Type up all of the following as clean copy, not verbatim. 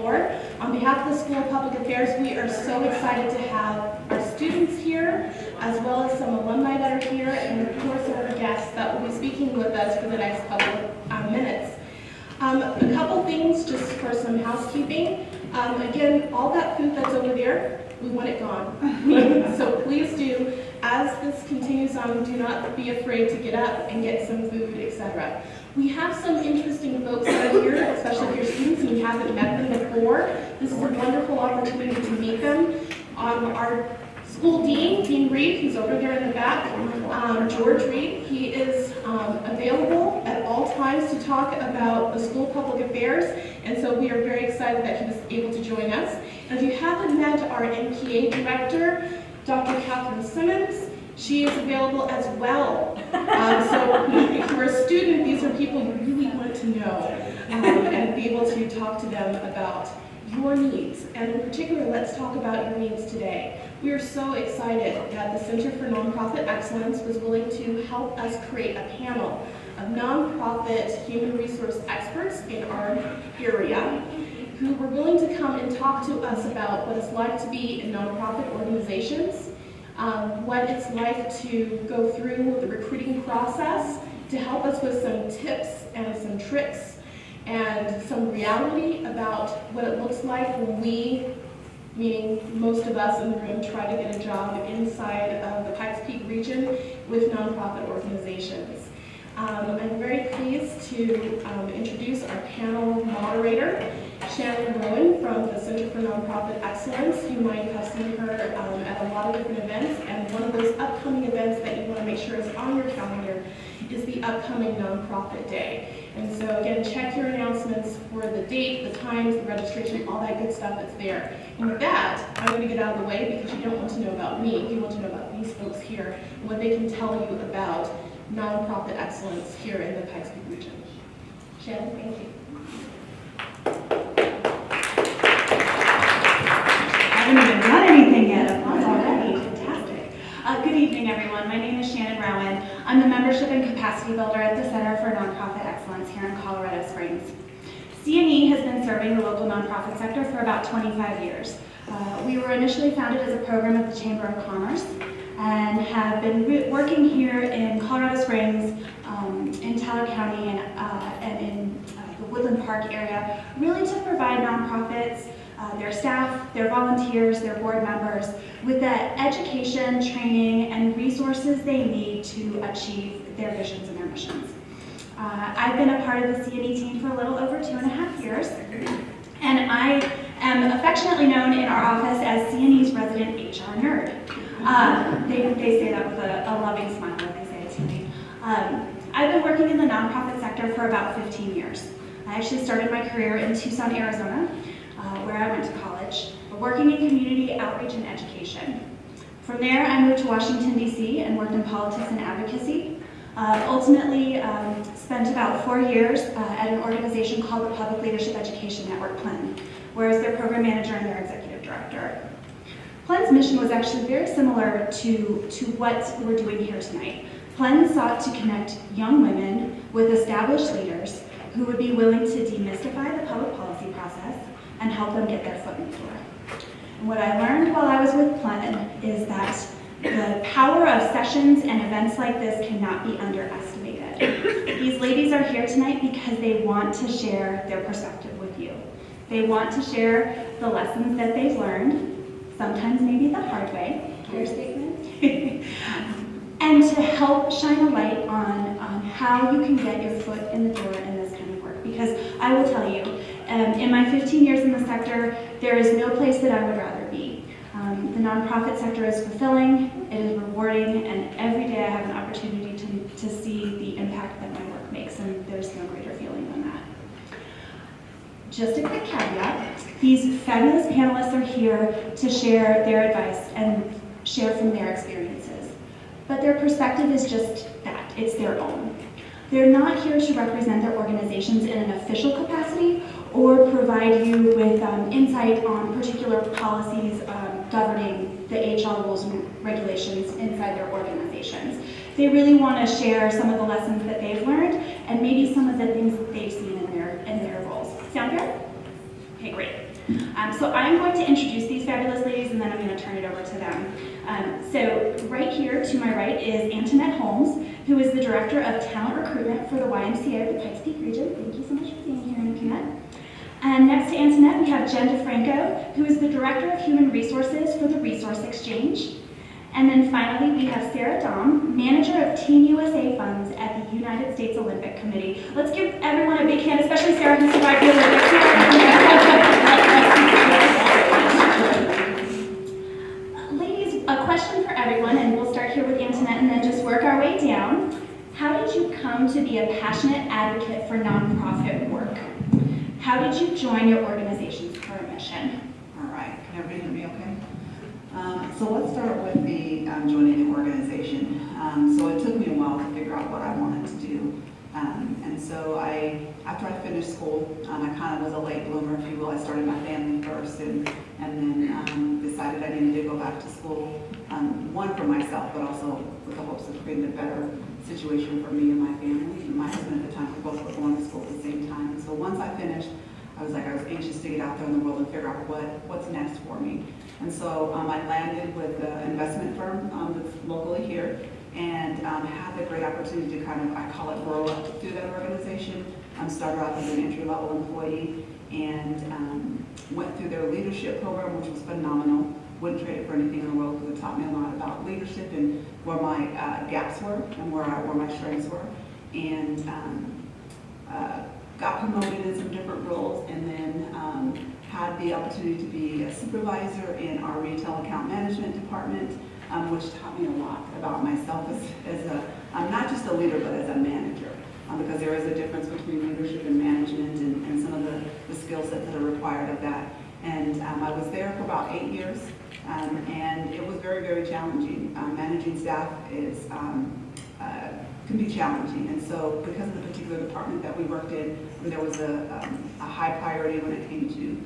floor. On behalf of the School of Public Affairs, we are so excited to have our students here, as well as some alumni that are here, and of course our guests that will be speaking with us for the next couple of minutes. A couple things just for some housekeeping. Again, all that food that's over there, we want it gone. So please do, as this continues on, do not be afraid to get up and get some food, etc. We have some interesting folks that are here, especially if you're students and you haven't met them before. This is a wonderful opportunity to meet them. Our school dean, Dean Reed, who's over there in the back, George Reed, he is available at all times to talk about the School of Public Affairs, and so we are very excited that he was able to join us. And if you haven't met our NPA director, Dr. Catherine Simmons, she is available as well. So if you're a student, these are people you really want to know and be able to talk to them about your needs. And in particular, let's talk about your needs today. We are so excited that the Center for Nonprofit Excellence was willing to help us create a panel of nonprofit human resource experts in our area who were willing to come and talk to us about what it's like to be in nonprofit organizations, what it's like to go through the recruiting process, to help us with some tips and some tricks and some reality about what it looks like when we, meaning most of us in the room, try to get a job inside of the Pikes Peak region with nonprofit organizations. I'm very pleased to introduce our panel moderator, Shannon Rowan from the Center for Nonprofit Excellence. You might have seen her at a lot of different events, and one of those upcoming events that you want to make sure is on your calendar is the upcoming Nonprofit Day. And so again, check your announcements for the date, the times, the registration, all that good stuff that's there. And with that, I'm going to get out of the way because you don't want to know about me. You want to know about these folks here and what they can tell you about nonprofit excellence here in the Pikes Peak region. Shannon, thank you. I haven't even done anything yet. Applause already. Fantastic. Good evening, everyone. My name is Shannon Rowan. I'm the Membership and Capacity Builder at the Center for Nonprofit Excellence here in Colorado Springs. CNE has been serving the local nonprofit sector for about 25 years. We were initially founded as a program of the Chamber of Commerce and have been working here in Colorado Springs, in Teller County, and in the Woodland Park area, really to provide nonprofits, their staff, their volunteers, their board members, with the education, training, and resources they need to achieve their visions and their missions. I've been a part of the CNE team for a little over 2.5 years, and I am affectionately known in our office as CNE's resident HR nerd. They say that with a loving smile when they say it to me. I've been working in the nonprofit sector for about 15 years. I actually started my career in Tucson, Arizona, where I went to college, working in community outreach and education. From there, I moved to Washington, D.C. and worked in politics and advocacy. Ultimately, spent about 4 years at an organization called the Public Leadership Education Network, PLEN, where I was their program manager and their executive director. PLEN's mission was actually very similar to what we're doing here tonight. PLEN sought to connect young women with established leaders who would be willing to demystify the public policy process and help them get their foot in the door. And what I learned while I was with PLEN is that the power of sessions and events like this cannot be underestimated. These ladies are here tonight because they want to share their perspective with you. They want to share the lessons that they've learned, sometimes maybe the hard way, clear statement, and to help shine a light on how you can get your foot in the door in this kind of work. Because I will tell you, in my 15 years in the sector, there is no place that I would rather be. The nonprofit sector is fulfilling, it is rewarding, and every day I have an opportunity to see the impact that my work makes, and there's no greater feeling than that. Just a quick caveat, these fabulous panelists are here to share their advice and share from their experiences. But their perspective is just that, it's their own. They're not here to represent their organizations in an official capacity or provide you with insight on particular policies governing the HR rules and regulations inside their organizations. They really want to share some of the lessons that they've learned and maybe some of the things that they've seen in their roles. Sound fair? Okay, great. So I'm going to introduce these fabulous ladies, and then I'm going to turn it over to them. So right here to my right is Antoinette Holmes, who is the Director of Talent Recruitment for the YMCA of the Pikes Peak region. Thank you so much for being here, Antoinette. And next to Antoinette, we have Jen DeFranco, who is the Director of Human Resources for the Resource Exchange. And then finally, we have Sarah Dom, Manager of Team USA Funds at the United States Olympic Committee. Let's give everyone a big hand, especially Sarah, who survived the Olympics. Ladies, a question for everyone, and we'll start here with Antoinette and then just work our way down. How did you come to be a passionate advocate for nonprofit work? How did you join your organization's current mission? All right, can everybody hear me okay? So let's start with the joining the organization. So it took me a while to figure out what I wanted to do. And so after I finished school, I kind of was a late bloomer, if you will. I started my family first and then decided I needed to go back to school, one for myself, but also with the hopes of creating a better situation for me and my family. And my husband at the time, we both were going to school at the same time. And so once I finished, I was anxious to get out there in the world and figure out what's next for me. And so I landed with an investment firm that's locally here and had the great opportunity to kind of, I call it, grow up through that organization. Started off as an entry-level employee and went through their leadership program, which was phenomenal. Wouldn't trade it for anything in the world because it taught me a lot about leadership and where my gaps were and where my strengths were. And got promoted in some different roles, and then had the opportunity to be a supervisor in our retail account management department, which taught me a lot about myself as not just a leader, but as a manager, because there is a difference between leadership and management and some of the skill sets that are required of that. And I was there for about 8 years, and it was very, very challenging. Managing staff can be challenging, and so because of the particular department that we worked in, there was a high priority when it came to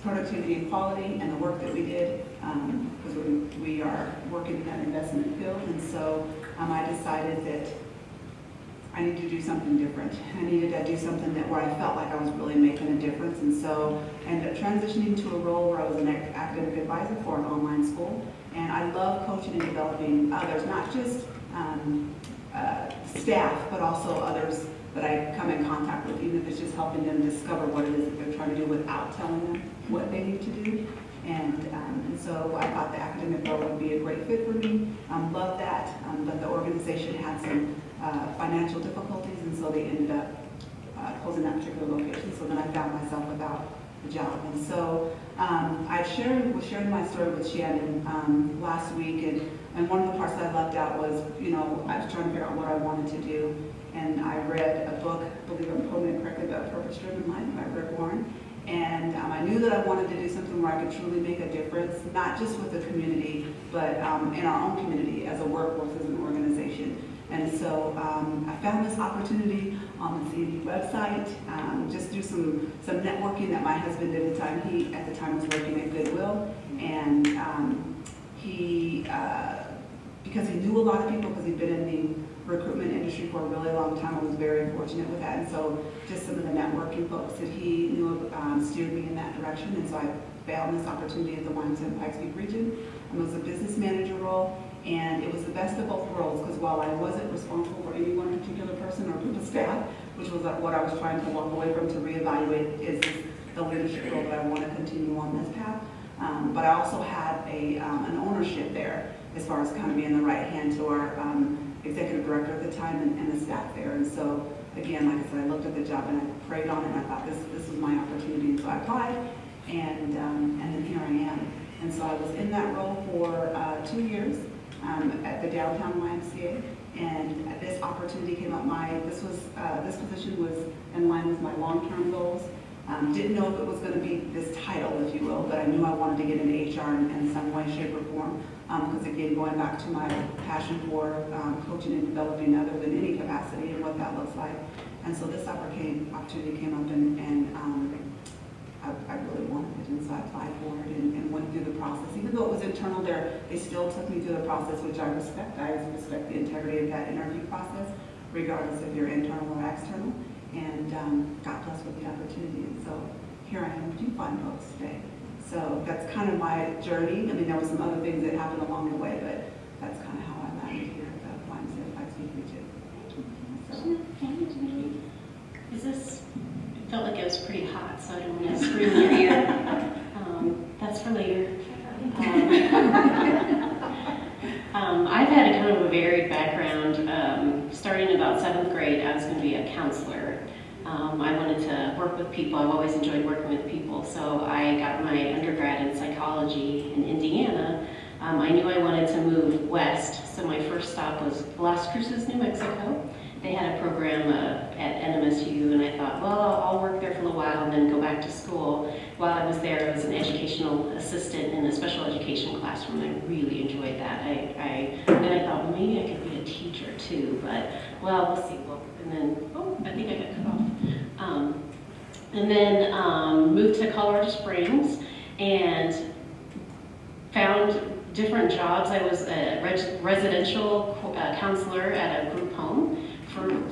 productivity and quality and the work that we did, because we are working in that investment field. And so I decided that I needed to do something different. I needed to do something where I felt like I was really making a difference. And so I ended up transitioning to a role where I was an academic advisor for an online school. And I love coaching and developing others, not just staff, but also others that I come in contact with, even if it's just helping them discover what it is that they're trying to do without telling them what they need to do. And so I thought the academic role would be a great fit for me. Loved that, but the organization had some financial difficulties, and so they ended up closing that particular location. So then I found myself without a job. And so I was sharing my story with Shannon last week, and one of the parts that I left out was, I was trying to figure out what I wanted to do. And I read a book, I believe I'm quoting it correctly, about Purpose-Driven Life by Rick Warren. And I knew that I wanted to do something where I could truly make a difference, not just with the community, but in our own community as a workforce, as an organization. And so I found this opportunity on the CND website, just through some networking that my husband did at the time. He, at the time, was working at Goodwill. And because he knew a lot of people, because he'd been in the recruitment industry for a really long time, I was very fortunate with that. And so just some of the networking folks that he knew steered me in that direction. And so I found this opportunity at the YMCA Pikes Peak region. It was a business manager role, and it was the best of both worlds, because while I wasn't responsible for any one particular person or group of staff, which was what I was trying to walk away from to reevaluate, is the leadership role that I want to continue on this path. But I also had an ownership there, as far as kind of being the right hand to our executive director at the time and the staff there. And so, again, like I said, I looked at the job and I prayed on it, and I thought this was my opportunity. And so I applied, and then here I am. And so I was in that role for 2 years at the downtown YMCA, and this opportunity came up. This position was in line with my long-term goals. Didn't know if it was going to be this title, if you will, but I knew I wanted to get into HR in some way, shape, or form. Because again, going back to my passion for coaching and developing others in any capacity and what that looks like. And so this opportunity came up, and I really wanted it, and so I applied for it and went through the process. Even though it was internal there, they still took me through the process, which I respect. I respect the integrity of that interview process, regardless if you're internal or external. And got blessed with the opportunity. And so here I am to fund folks today. So that's kind of my journey. I mean, there were some other things that happened along the way, but that's kind of how I landed here at the Wine Certified Speaker too. Is this, it felt like it was pretty hot, so I don't want to scream in your ear. That's for later. I've had a kind of a varied background. Starting in about 7th grade, I was going to be a counselor. I wanted to work with people. I've always enjoyed working with people, so I got my undergrad in psychology in Indiana. I knew I wanted to move west, so my first stop was Las Cruces, New Mexico. They had a program at NMSU, and I thought, well, I'll work there for a little while and then go back to school. While I was there, I was an educational assistant in a special education classroom. I really enjoyed that. Then I thought, well, maybe I could be a teacher too, but, well, we'll see. Well, and then, oh, I think I got cut off. And then moved to Colorado Springs and found different jobs. I was a residential counselor at a group home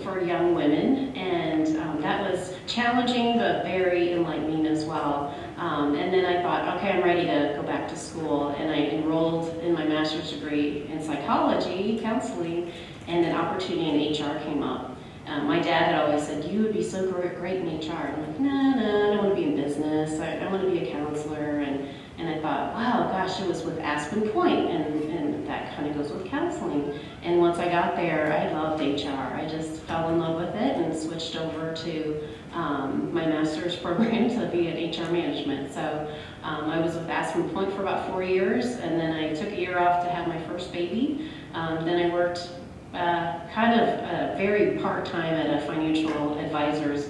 for young women, and that was challenging but very enlightening as well. And then I thought, okay, I'm ready to go back to school, and I enrolled in my master's degree in psychology, counseling, and an opportunity in HR came up. My dad had always said, you would be so great in HR. And I'm like, no, I don't want to be in business. I want to be a counselor. And I thought, wow, gosh, it was with Aspen Point, and that kind of goes with counseling. And once I got there, I loved HR. I just fell in love with it and switched over to my master's program to be in HR management. So I was with Aspen Point for about 4 years, and then I took a year off to have my first baby. Then I worked kind of very part-time at a financial advisor's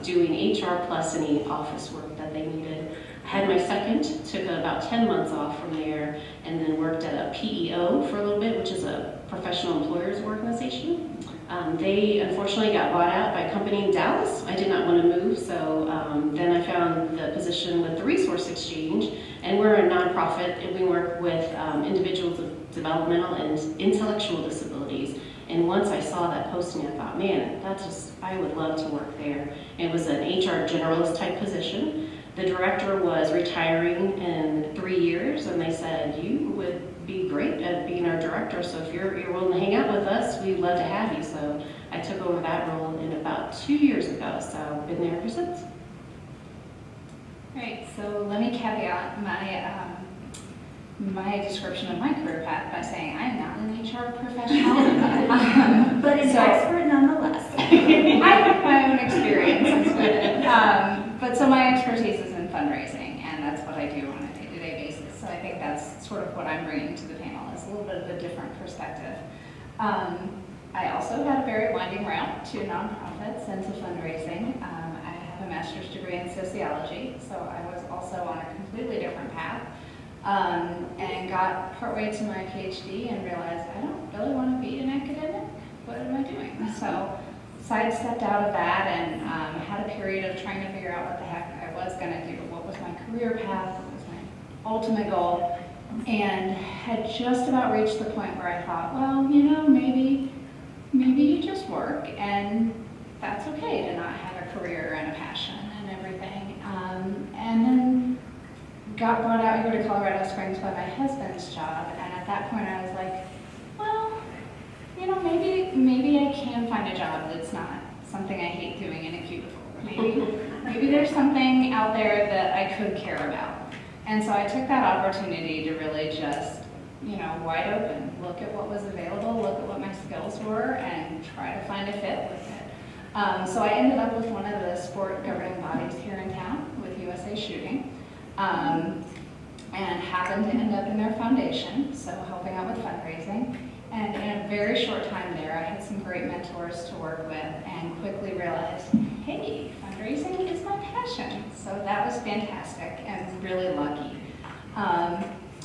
doing HR plus any office work that they needed. I had my second, took about 10 months off from there, and then worked at a PEO for a little bit, which is a professional employers organization. They unfortunately got bought out by a company in Dallas. I did not want to move, so then I found the position with the Resource Exchange, and we're a nonprofit, and we work with individuals with developmental and intellectual disabilities. And once I saw that posting, I thought, man, I would love to work there. It was an HR generalist type position. The director was retiring in 3 years, and they said, you would be great at being our director, so if you're willing to hang out with us, we'd love to have you. So I took over that role in about 2 years ago, so I've been there ever since. Right, so let me caveat my description of my career path by saying I'm not an HR professional. But an expert nonetheless. I have my own experiences with it. But so my expertise is in fundraising, and that's what I do on a day-to-day basis. So I think that's sort of what I'm bringing to the panel, is a little bit of a different perspective. I also had a very winding route to nonprofits and to fundraising. I have a master's degree in sociology, so I was also on a completely different path. And got partway to my PhD and realized I don't really want to be an academic. What am I doing? So sidestepped out of that and had a period of trying to figure out what the heck I was going to do. What was my career path? What was my ultimate goal? And had just about reached the point where I thought, well, maybe you just work, and that's okay to not have a career and a passion and everything. And then got brought out here to Colorado Springs by my husband's job, and at that point I was like, well, maybe I can find a job that's not something I hate doing in a cubicle. Maybe there's something out there that I could care about. And so I took that opportunity to really just, wide open, look at what was available, look at what my skills were, and try to find a fit with it. So I ended up with one of the sport governing bodies here in town, with USA Shooting. And happened to end up in their foundation, so helping out with fundraising. And in a very short time there, I had some great mentors to work with and quickly realized, hey, fundraising is my passion. So that was fantastic and really lucky.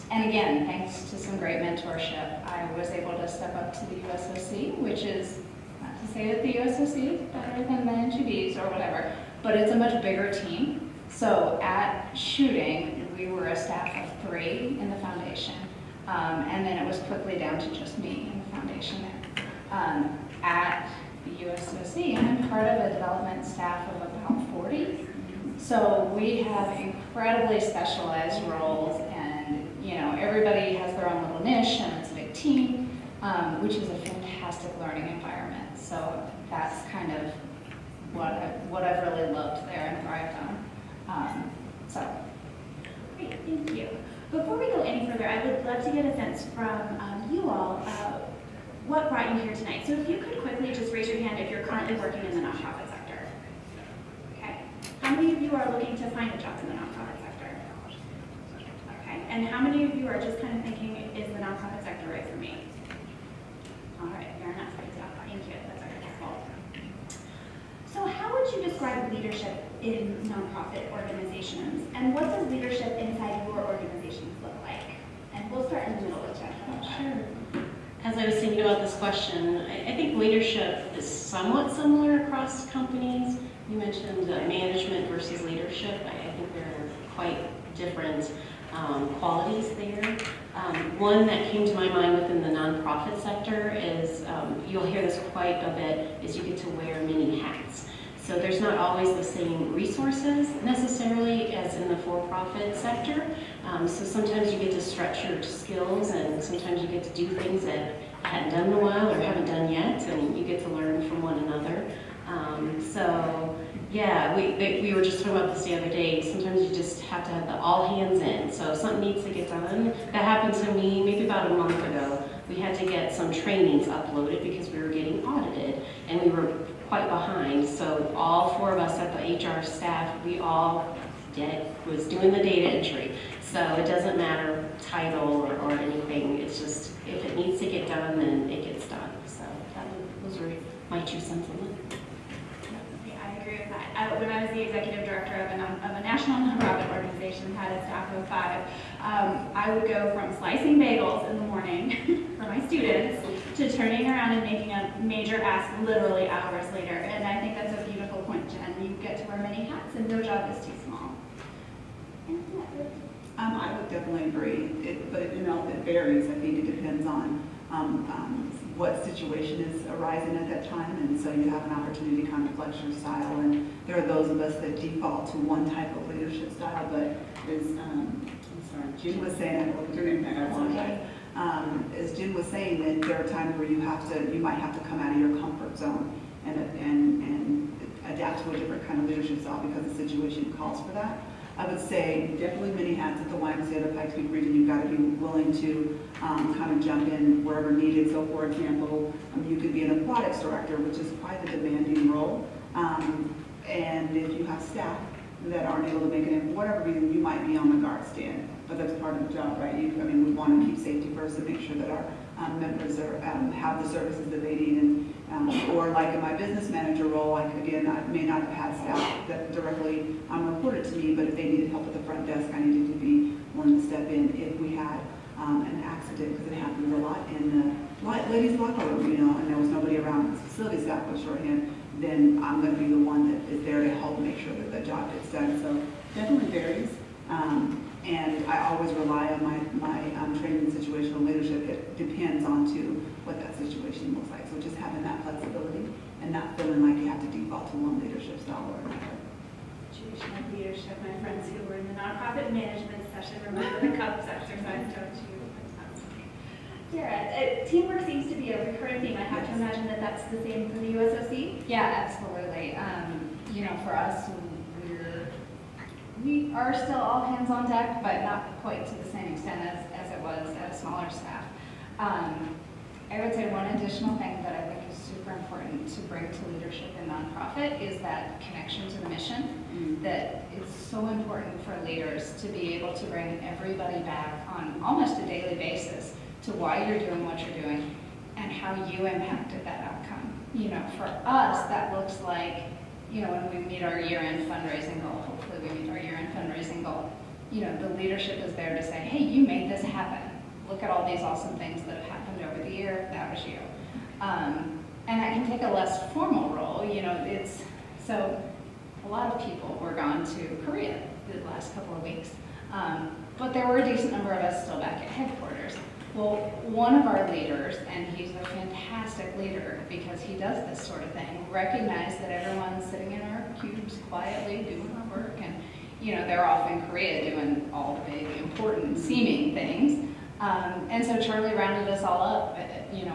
And again, thanks to some great mentorship, I was able to step up to the USOC, which is, not to say that the USOC is better than the NGBs or whatever, but it's a much bigger team. So at Shooting, we were a staff of 3 in the foundation, and then it was quickly down to just me in the foundation there. At the USOC, I'm part of a development staff of about 40, So we have incredibly specialized roles, and everybody has their own little niche, and it's a big team, which is a fantastic learning environment. So that's kind of what I've really loved there and thrived on. Great, thank you. Before we go any further, I would love to get a sense from you all what brought you here tonight. So if you could quickly just raise your hand if you're currently working in the nonprofit sector. Okay. How many of you are looking to find a job in the nonprofit sector? Okay. And how many of you are just kind of thinking, is the nonprofit sector right for me? All right, fair enough. Thank you. That's wonderful. So how would you describe leadership in nonprofit organizations, and what does leadership inside your organizations look like? And we'll start in the middle with Jeff. Sure. As I was thinking about this question, I think leadership is somewhat similar across companies. You mentioned management versus leadership. I think there are quite different qualities there. One that came to my mind within the nonprofit sector is, you'll hear this quite a bit, is you get to wear many hats. So there's not always the same resources necessarily as in the for-profit sector. So sometimes you get to stretch your skills, and sometimes you get to do things that you hadn't done in a while or haven't done yet, and you get to learn from one another. So yeah, we were just talking about this the other day. Sometimes you just have to have the all hands in. So if something needs to get done, that happened to me maybe about a month ago. We had to get some trainings uploaded because we were getting audited, and we were quite behind. So all four of us at the HR staff, we all was doing the data entry. So it doesn't matter title or anything. It's just, if it needs to get done, then it gets done. So those were my 2 cents on it. I agree with that. When I was the executive director of a national nonprofit organization, had a staff of 5, I would go from slicing bagels in the morning for my students to turning around and making a major ask literally hours later. And I think that's a beautiful point, Jen. You get to wear many hats, and no job is too small. I would definitely agree, but it varies. I think it depends on what situation is arising at that time, and so you have an opportunity to kind of flex your style. And there are those of us that default to one type of leadership style, but as Jen was saying, I wrote your name back, I apologize. As Jen was saying, that there are times where you might have to come out of your comfort zone and adapt to a different kind of leadership style because the situation calls for that. I would say definitely many hats at the YMCA, the Pikes Peak region. You've got to be willing to kind of jump in wherever needed. So for example, you could be an aquatics director, which is quite a demanding role. And if you have staff that aren't able to make it in for whatever reason, you might be on the guard stand. But that's part of the job, right? We want to keep safety first and make sure that our members have the services that they need. Or like in my business manager role, I may not have had staff that directly reported to me, but if they needed help at the front desk, I needed to be willing to step in if we had an accident, because it happens a lot in the ladies' locker room, and there was nobody around, the facility staff was shorthand, then I'm going to be the one that is there to help make sure that the job gets done. So definitely varies. And I always rely on my training in situational leadership. It depends on what that situation looks like. So just having that flexibility and not feeling like you have to default to one leadership style or another. Situational leadership, my friends who were in the nonprofit management session remember the cups exercise, don't you? Sarah, teamwork seems to be a recurring theme. I have to imagine that that's the same for the USOC? Yeah, absolutely. For us, we are still all hands on deck, but not quite to the same extent as it was at a smaller staff. I would say one additional thing that I think is super important to bring to leadership in nonprofit is that connection to the mission. That it's so important for leaders to be able to bring everybody back on almost a daily basis to why you're doing what you're doing and how you impacted that outcome. For us, that looks like, when we meet our year-end fundraising goal, hopefully we meet our year-end fundraising goal, the leadership is there to say, hey, you made this happen. Look at all these awesome things that have happened over the year. That was you. And that can take a less formal role. So a lot of people were gone to Korea the last couple of weeks. But there were a decent number of us still back at headquarters. Well, one of our leaders, and he's a fantastic leader because he does this sort of thing, recognized that everyone's sitting in our cubes quietly doing our work, and they're off in Korea doing all the big, important, seeming things. And so Charlie rounded us all up,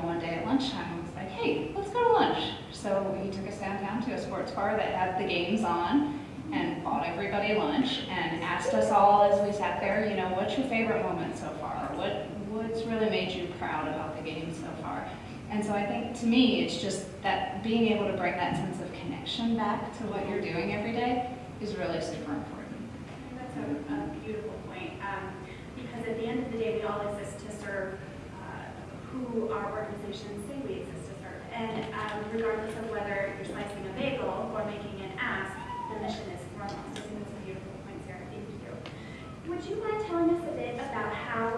one day at lunchtime and was like, hey, let's go to lunch. So he took us downtown to a sports bar that had the games on and bought everybody lunch and asked us all as we sat there, what's your favorite moment so far? What's really made you proud about the game so far? And so I think, to me, it's just that being able to bring that sense of connection back to what you're doing every day is really super important. That's a beautiful point, because at the end of the day, we all exist to serve who our organizations say we exist to serve. And regardless of whether you're slicing a bagel or making an ask, the mission is foremost. I think that's a beautiful point, Sarah. Thank you. Would you mind telling us a bit about how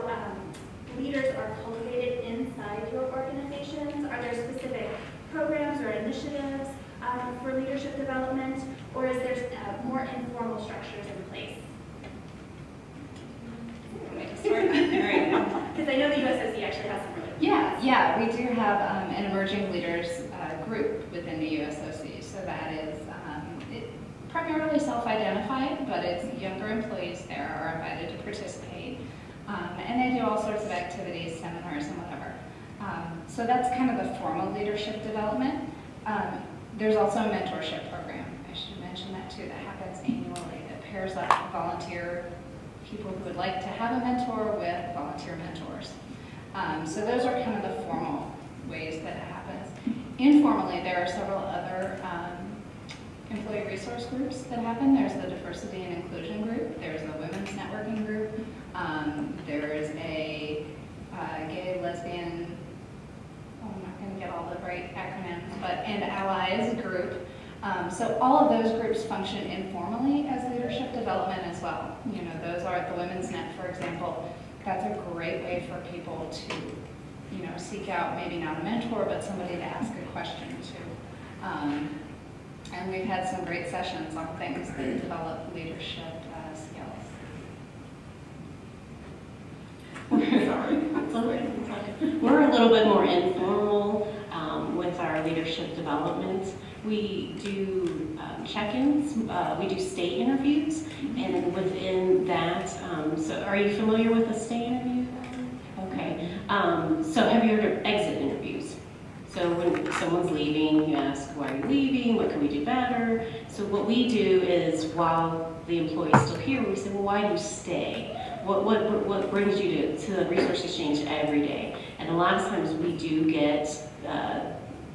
leaders are cultivated inside your organizations? Are there specific programs or initiatives for leadership development, or is there more informal structures in place? Because I know the USOC actually has some really Yeah, we do have an emerging leaders group within the USOC. So that is primarily self-identified, but it's younger employees there are invited to participate. And they do all sorts of activities, seminars, and whatever. So that's kind of the formal leadership development. There's also a mentorship program. I should mention that too. That happens annually. That pairs up volunteer people who would like to have a mentor with volunteer mentors. So those are kind of the formal ways that it happens. Informally, there are several other employee resource groups that happen. There's the diversity and inclusion group. There's the women's networking group. There is a gay, lesbian, I'm not going to get all the right acronyms, and allies group. So all of those groups function informally as leadership development as well. Those are the Women's Net, for example. That's a great way for people to, seek out maybe not a mentor, but somebody to ask a question to. And we've had some great sessions on things that develop leadership skills. We're a little bit more informal with our leadership development. We do check-ins, we do stay interviews, and within that, so are you familiar with a stay interview? Okay, so have you heard of exit interviews? So when someone's leaving, you ask, why are you leaving? What can we do better? So what we do is, while the employee's still here, we say, well, why do you stay? What brings you to the resource exchange every day? And a lot of times we do get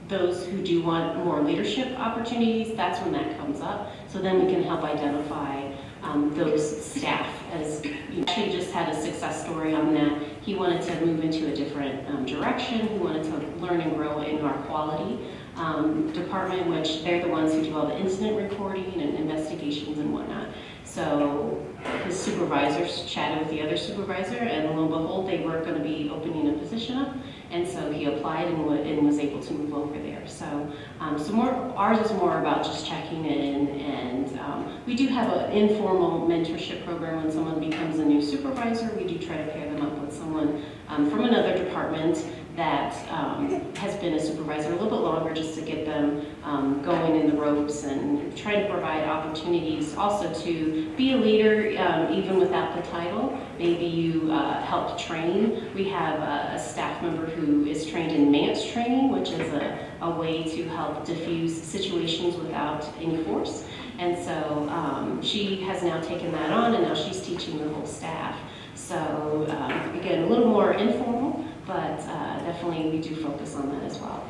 those who do want more leadership opportunities. That's when that comes up. So then we can help identify those staff. As you actually just had a success story on that. He wanted to move into a different direction. He wanted to learn and grow in our quality department, which they're the ones who do all the incident reporting and investigations and whatnot. So his supervisors chatted with the other supervisor, and lo and behold, they were going to be opening a position up, and so he applied and was able to move over there. So, ours is more about just checking in, and we do have an informal mentorship program. When someone becomes a new supervisor, we do try to pair them up with someone from another department that has been a supervisor a little bit longer, just to get them going in the ropes and try to provide opportunities also to be a leader even without the title. Maybe you help train. We have a staff member who is trained in MANTS training, which is a way to help diffuse situations without any force. And so she has now taken that on, and now she's teaching the whole staff. So again, a little more informal, but definitely we do focus on that as well.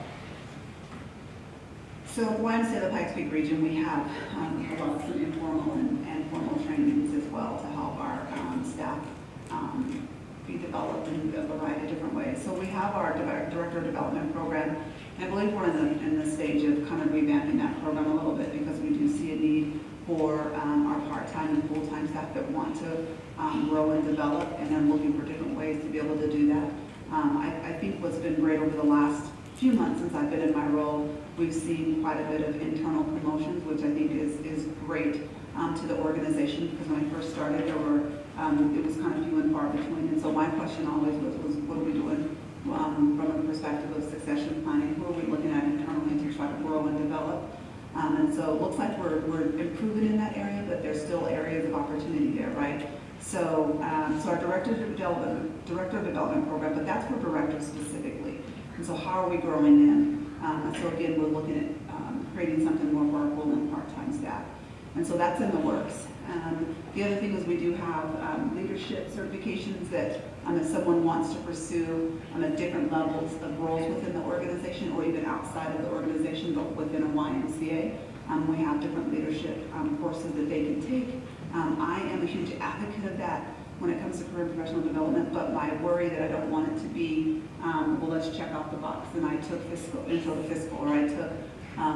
So at the YMCA, the Pikes Peak region, we have a lot of some informal and formal trainings as well to help our staff be developed in a variety of different ways. So we have our Director Development Program, and I believe we're in the stage of kind of revamping that program a little bit, because we do see a need for our part-time and full-time staff that want to grow and develop, and then looking for different ways to be able to do that. I think what's been great over the last few months since I've been in my role, we've seen quite a bit of internal promotions, which I think is great to the organization, because when I first started, there were it was kind of few and far between. And so my question always was what are we doing from a perspective of succession planning? Who are we looking at internally to try to grow and develop? And so it looks like we're improving in that area, but there's still areas of opportunity there, right? So, so our Director of Development program, but that's for directors specifically. And so how are we growing in? And so again, we're looking at creating something more for our full and part-time staff. And so that's in the works. The other thing is we do have leadership certifications that if someone wants to pursue at different levels of roles within the organization or even outside of the organization, but within a YMCA, we have different leadership courses that they can take. I am a huge advocate of that when it comes to career and professional development, but my worry that I don't want it to be, well, let's check off the box. And I took intro to fiscal, or I took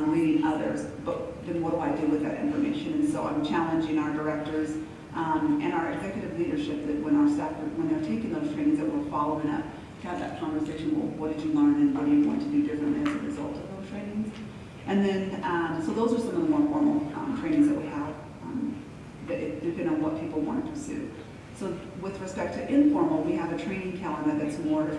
leading others, but then what do I do with that information? And so I'm challenging our directors and our executive leadership that when our staff, when they're taking those trainings, that we're following up to have that conversation. Well, what did you learn and what do you want to do differently as a result of those trainings? And then, so those are some of the more formal trainings that we have, depending on what people want to pursue. So with respect to informal, we have a training calendar that's more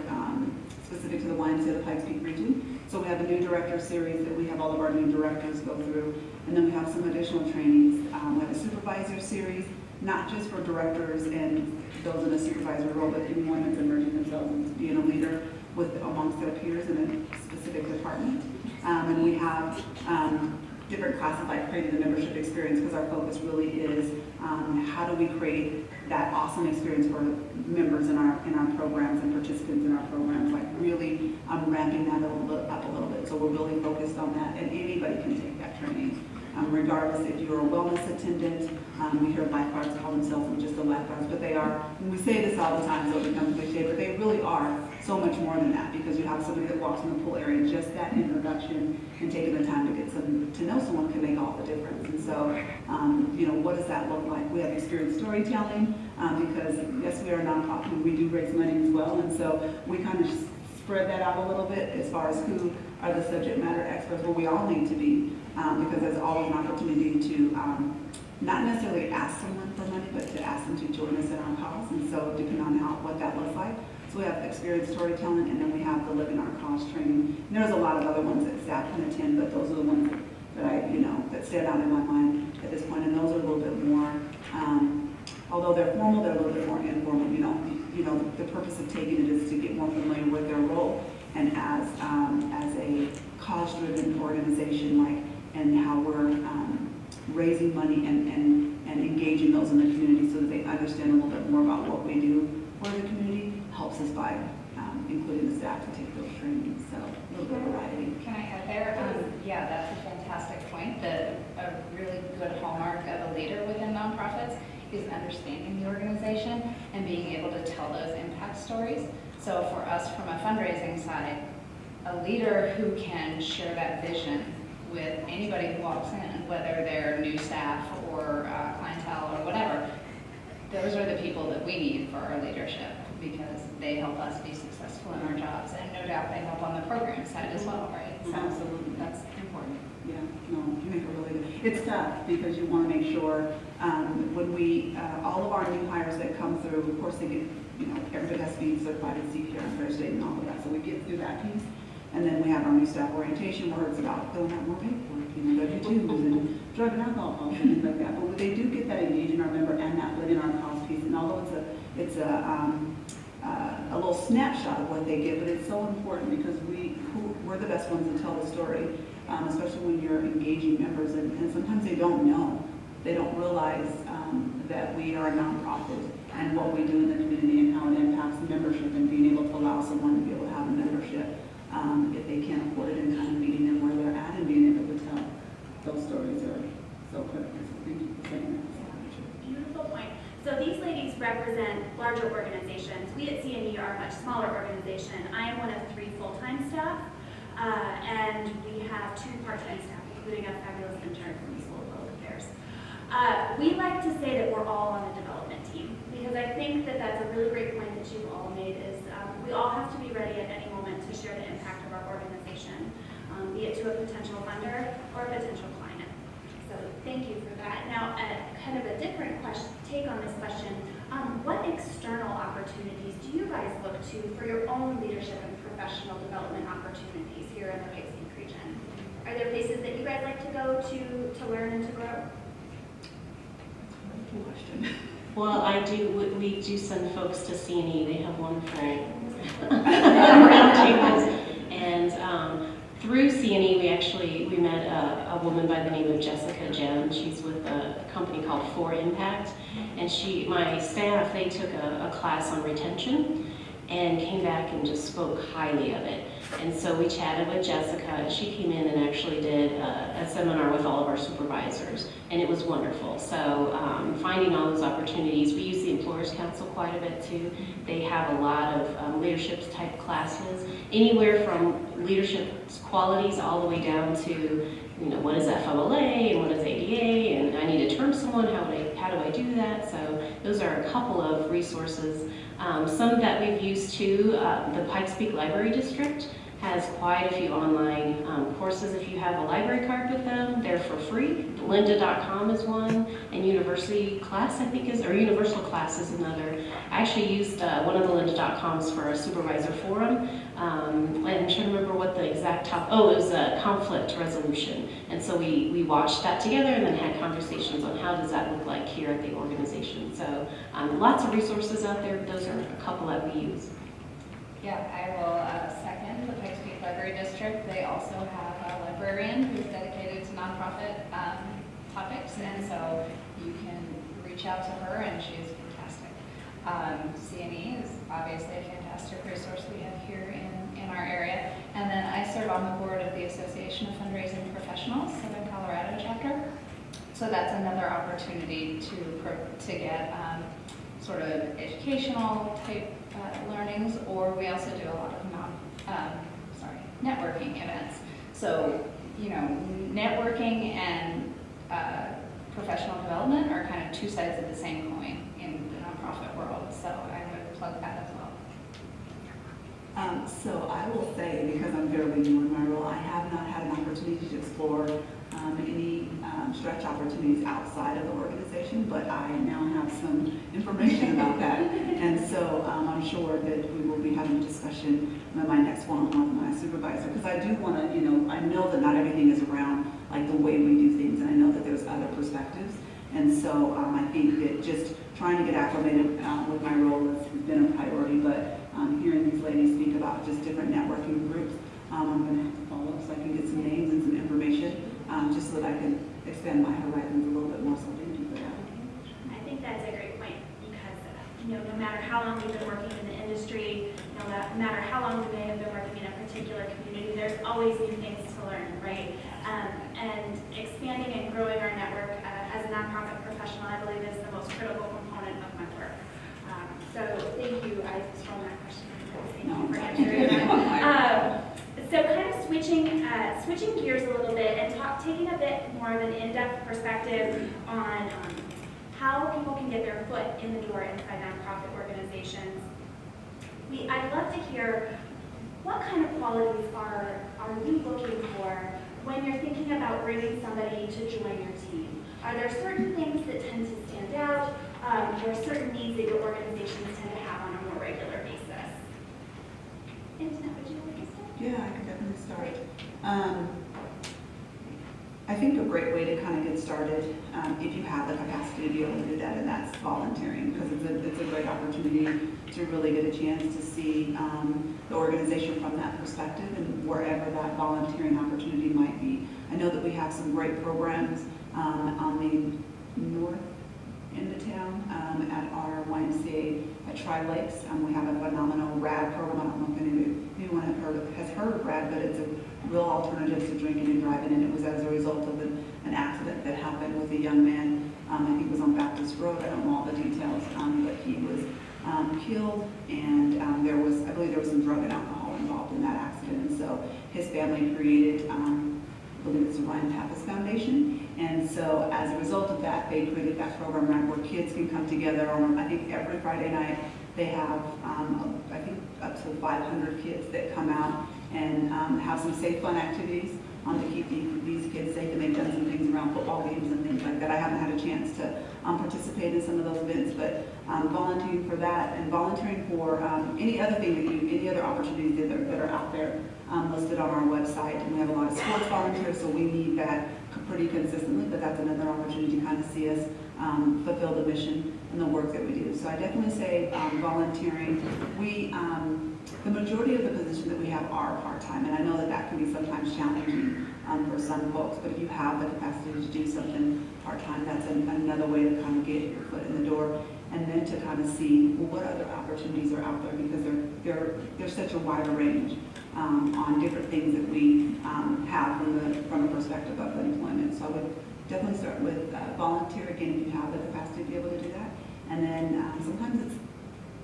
specific to the YMCA, the Pikes Peak region. So we have a new director series that we have all of our new directors go through. And then we have some additional trainings. We have a supervisor series, not just for directors and those in a supervisory role, but anyone that's emerging themselves as being a leader amongst their peers in a specific department. And we have different classes like creating the membership experience, because our focus really is how do we create that awesome experience for members in our programs and participants in our programs, like really ramping that up a little bit. So we're really focused on that, and anybody can take that training. Regardless if you're a wellness attendant, we hear lifeguards call themselves just the lifeguards, but they are, and we say this all the time so it becomes cliche, but they really are so much more than that, because you have somebody that walks in the pool area, just that introduction and taking the time to get to know someone can make all the difference. And so, you know, what does that look like? We have experience storytelling, because yes, we are a nonprofit, we do raise money as well, and so we kind of spread that out a little bit as far as who are the subject matter experts, where we all need to be, because there's always an opportunity to not necessarily ask someone for money, but to ask them to join us in our cause. And so depending on what that looks like. So we have experience storytelling, and then we have the living our cause training. And there's a lot of other ones that staff can attend, but those are the ones that I, that stand out in my mind at this point. And those are a little bit more, although they're formal, they're a little bit more informal. The purpose of taking it is to get more familiar with their role and as a cause-driven organization, and how we're raising money and engaging those in the community so that they understand a little bit more about what we do for the community, helps us by including the staff to take those trainings. So a little bit of variety. Can I add there? Yeah, that's a fantastic point. A really good hallmark of a leader within nonprofits is understanding the organization and being able to tell those impact stories. So for us, from a fundraising side, a leader who can share that vision with anybody who walks in, whether they're new staff or clientele or whatever, those are the people that we need for our leadership, because they help us be successful in our jobs, and no doubt they help on the program side as well, right? So absolutely, that's important. Yeah, no, you make a really good. It's tough because you want to make sure when we all of our new hires that come through, of course they get, everybody has to be certified in CPR and Fair State and all of that, so we get through that piece. And then we have our new staff orientation where it's about filling out more paperwork, W-2s and drug and alcohol policy and things like that. But they do get that engaging our member and that living our cause piece. And although it's a little snapshot of what they get, but it's so important because we're the best ones to tell the story, especially when you're engaging members. And sometimes they don't know. They don't realize that we are a nonprofit and what we do in the community and how it impacts the membership, and being able to allow someone to be able to have a membership if they can't afford it, and kind of meeting them where they're at and being able to tell those stories are so critical. So thank you for saying that. Beautiful point. So these ladies represent larger organizations. We at CME are a much smaller organization. I am one of 3 full-time staff, and we have 2 part-time staff, including a fabulous intern from the School of Public Affairs. We like to say that we're all on a development team, because I think that that's a really great point that you all made, is we all have to be ready at any moment to share the impact of our organization, be it to a potential funder or a potential client. So thank you for that. Now, kind of a different take on this question. what external opportunities do you guys look to for your own leadership and professional development opportunities here in the Pikes Peak region? Are there places that you guys like to go to learn and to grow? Good question. Well, we do send folks to C&E. They have wonderful round tables. And through C&E, we met a woman by the name of Jessica Jem. She's with a company called For Impact. And my staff, they took a class on retention and came back and just spoke highly of it. And so we chatted with Jessica. She came in and actually did a seminar with all of our supervisors, and it was wonderful. So finding all those opportunities, we use the Employers Council quite a bit too. They have a lot of leadership type classes, anywhere from leadership qualities all the way down to, what is FMLA and what is ADA, and I need to term someone, how do I do that? So those are a couple of resources. Some that we've used too, the Pikes Peak Library District has quite a few online courses. If you have a library card with them, they're for free. Lynda.com is one, and University Class, I think, or Universal Class is another. I actually used one of the Lynda.coms for a supervisor forum. I'm trying to remember what the exact it was a conflict resolution. And so we watched that together and then had conversations on how does that look like here at the organization. So lots of resources out there. Those are a couple that we use. Yeah, I will second the Pikes Peak Library District. They also have a librarian who's dedicated to nonprofit topics, and so you can reach out to her, and she's fantastic. C&E is obviously a fantastic resource we have here in our area. And then I serve on the board of the Association of Fundraising Professionals, Southern Colorado chapter. So that's another opportunity to get sort of educational type learnings, or we also do a lot of networking events. So, networking and professional development are kind of two sides of the same coin in the nonprofit world. So I would plug that as well. So I will say, because I'm fairly new in my role, I have not had an opportunity to explore any stretch opportunities outside of the organization, but I now have some information about that. And so I'm sure that we will be having a discussion in my next one-on-one with my supervisor, because I do want to, I know that not everything is around like the way we do things, and I know that there's other perspectives. And so I think that just trying to get acclimated with my role has been a priority, but hearing these ladies speak about just different networking groups, I'm going to have to follow up so I can get some names and some information, just so that I can expand my horizons a little bit more. So thank you for that. I think that's a great point, because no matter how long we've been working in the industry, no matter how long we may have been working in a particular community, there's always new things to learn, right? And expanding and growing our network as a nonprofit professional, I believe, is the most critical component of my work. So thank you. I stole that question. Thank you for answering that. So kind of switching gears a little bit and taking a bit more of an in-depth perspective on how people can get their foot in the door inside nonprofit organizations. I'd love to hear what kind of qualities are you looking for when you're thinking about bringing somebody to join your team? Are there certain things that tend to stand out? Or certain needs that your organizations tend to have on a more regular basis? Internet, would you like to start? Yeah, I can definitely start. I think a great way to kind of get started, if you have the capacity to be able to do that, and that's volunteering, because it's a great opportunity to really get a chance to see the organization from that perspective and wherever that volunteering opportunity might be. I know that we have some great programs on the north end of town at our YMCA at Tri-Lakes. We have a phenomenal RAD program. I don't know if anyone has heard of RAD, but it's a real alternative to drinking and driving, and it was as a result of an accident that happened with a young man. I think it was on Baptist Road. I don't know all the details, but he was killed, and I believe there was some drug and alcohol involved in that accident. And so his family created, I believe it's the Ryan Pappas Foundation. And so as a result of that, they created that program where kids can come together on, I think, every Friday night. They have, I think, up to 500 kids that come out and have some safe, fun activities to keep these kids safe. And they've done some things around football games and things like that. I haven't had a chance to participate in some of those events, but volunteering for that and volunteering for any other thing that any other opportunities that are out there listed on our website. And we have a lot of sports volunteers, so we need that pretty consistently, but that's another opportunity to kind of see us fulfill the mission and the work that we do. So I definitely say volunteering. The majority of the positions that we have are part-time, and I know that that can be sometimes challenging for some folks, but if you have the capacity to do something part-time, that's another way to kind of get your foot in the door, and then to kind of see, well, what other opportunities are out there, because there's such a wider range on different things that we have from a perspective of employment. So I would definitely start with volunteer, again, if you have the capacity to be able to do that. And then sometimes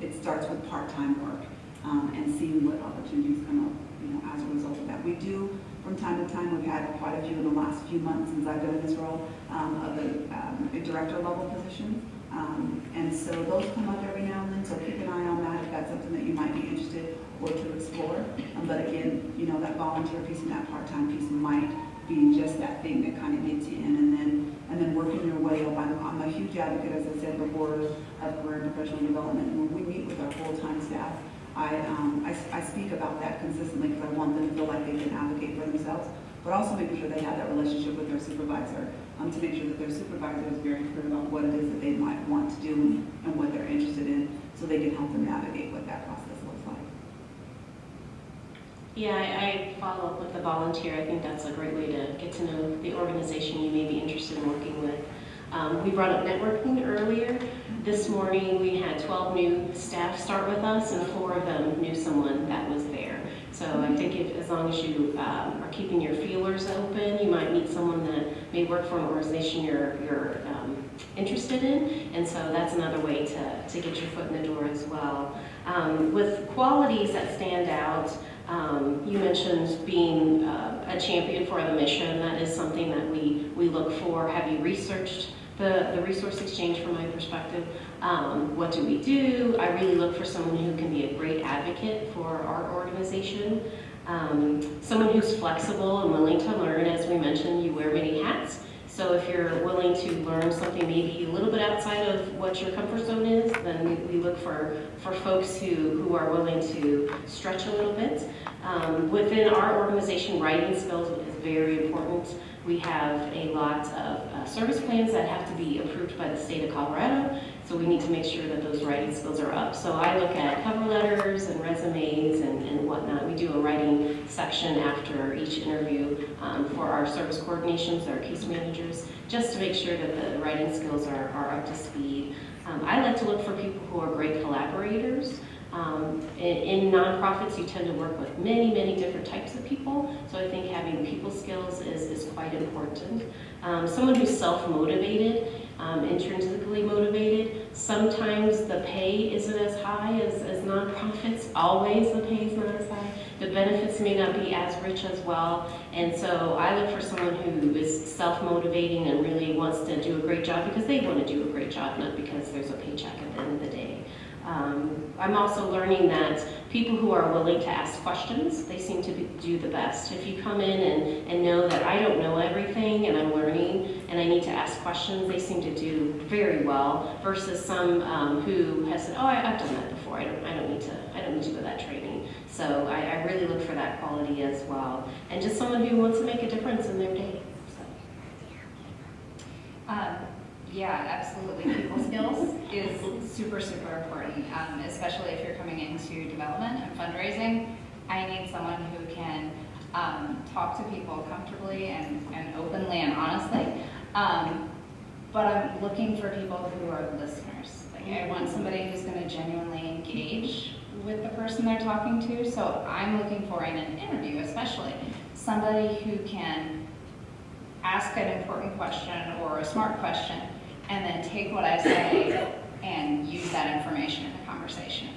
it starts with part-time work and seeing what opportunities come up, as a result of that. We do, from time to time, we've had quite a few in the last few months since I've been in this role of the director level positions. And so those come up every now and then, so keep an eye on that if that's something that you might be interested or to explore. But again, that volunteer piece and that part-time piece might be just that thing that kind of gets you in, and then working your way up. I'm a huge advocate, as I said before, of career and professional development. And when we meet with our full-time staff, I speak about that consistently because I want them to feel like they can advocate for themselves, but also making sure they have that relationship with their supervisor to make sure that their supervisor is very clear about what it is that they might want to do and what they're interested in, so they can help them navigate what that process looks like. Yeah, I follow up with the volunteer. I think that's a great way to get to know the organization you may be interested in working with. We brought up networking earlier. This morning we had 12 new staff start with us, and 4 of them knew someone that was there. So I think as long as you are keeping your feelers open, you might meet someone that may work for an organization you're interested in, and so that's another way to get your foot in the door as well. With qualities that stand out, you mentioned being a champion for the mission. That is something that we look for. Have you researched the resource exchange from my perspective? What do we do? I really look for someone who can be a great advocate for our organization. Someone who's flexible and willing to learn. As we mentioned, you wear many hats. So if you're willing to learn something maybe a little bit outside of what your comfort zone is, then we look for folks who are willing to stretch a little bit. Within our organization, writing skills is very important. We have a lot of service plans that have to be approved by the state of Colorado, so we need to make sure that those writing skills are up. So I look at cover letters and resumes and whatnot. We do a writing section after each interview for our service coordinations, our case managers, just to make sure that the writing skills are up to speed. I like to look for people who are great collaborators. In nonprofits, you tend to work with many, many different types of people, so I think having people skills is quite important. Someone who's self-motivated, intrinsically motivated. Sometimes the pay isn't as high as nonprofits. Always the pay is not as high. The benefits may not be as rich as well, and so I look for someone who is self-motivating and really wants to do a great job because they want to do a great job, not because there's a paycheck at the end of the day. I'm also learning that people who are willing to ask questions, they seem to do the best. If you come in and know that I don't know everything and I'm learning and I need to ask questions, they seem to do very well versus some who has said, oh, I've done that before. I don't need to go that training. So I really look for that quality as well. And just someone who wants to make a difference in their day. Yeah, absolutely. People skills is super, super important, especially if you're coming into development and fundraising. I need someone who can talk to people comfortably and openly and honestly. But I'm looking for people who are listeners. Like, I want somebody who's going to genuinely engage with the person they're talking to. So I'm looking for, in an interview especially, somebody who can ask an important question or a smart question and then take what I say and use that information in the conversation.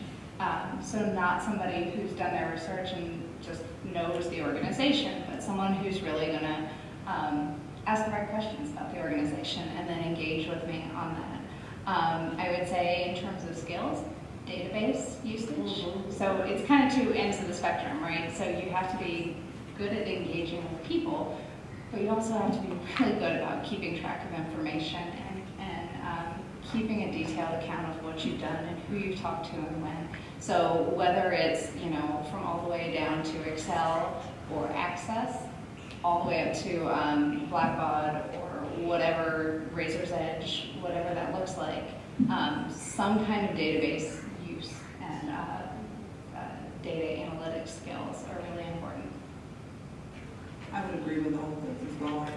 So not somebody who's done their research and just knows the organization, but someone who's really going to ask the right questions about the organization and then engage with me on that. I would say in terms of skills, database usage. Mm-hmm. So it's kind of two ends of the spectrum, right? So you have to be good at engaging with people, but you also have to be really good about keeping track of information and and keeping a detailed account of what you've done and who you talked to and when. So whether it's, from all the way down to Excel or Access, all the way up to Blackbaud or whatever, Razor's Edge, whatever that looks like, some kind of database use and data analytics skills are really important. I would agree with all of those as well.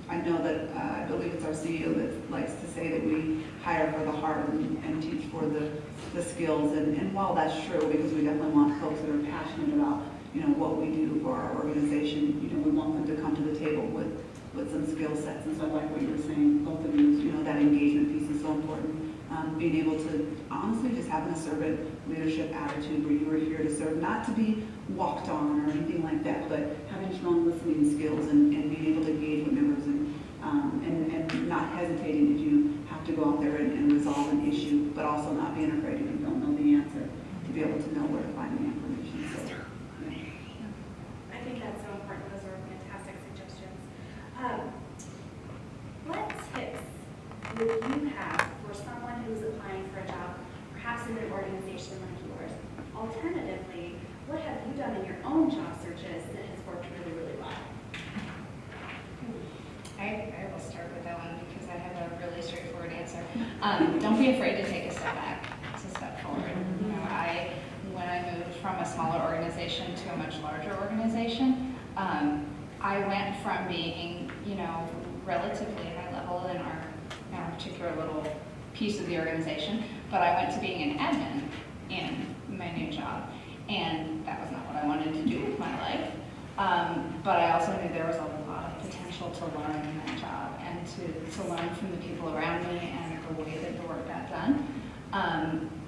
I know that, I believe it's our CEO that likes to say that we hire for the heart and teach for the skills. And while that's true, because we definitely want folks that are passionate about, what we do for our organization, we want them to come to the table with some skill sets. And so I like what you were saying, both of you, that engagement piece is so important. Being able to, honestly, just having a servant leadership attitude where you are here to serve, not to be walked on or anything like that, but having strong listening skills and being able to engage with members and not hesitating if you have to go out there and resolve an issue, but also not being afraid if you don't know the answer, to be able to know where to find the information. So, yeah. I think that's so important. Those are fantastic suggestions. What tips would you have for someone who's applying for a job, perhaps in an organization like yours? Alternatively, what have you done in your own job searches that has worked really, really well? I will start with that one because I have a really straightforward answer. Don't be afraid to take a step back, to step forward. When I moved from a smaller organization to a much larger organization, I went from being, relatively high level in our particular little piece of the organization, but I went to being an admin in my new job, and that was not what I wanted to do with my life. But I also knew there was a lot of potential to learn in that job and to learn from the people around me and the way that the work got done.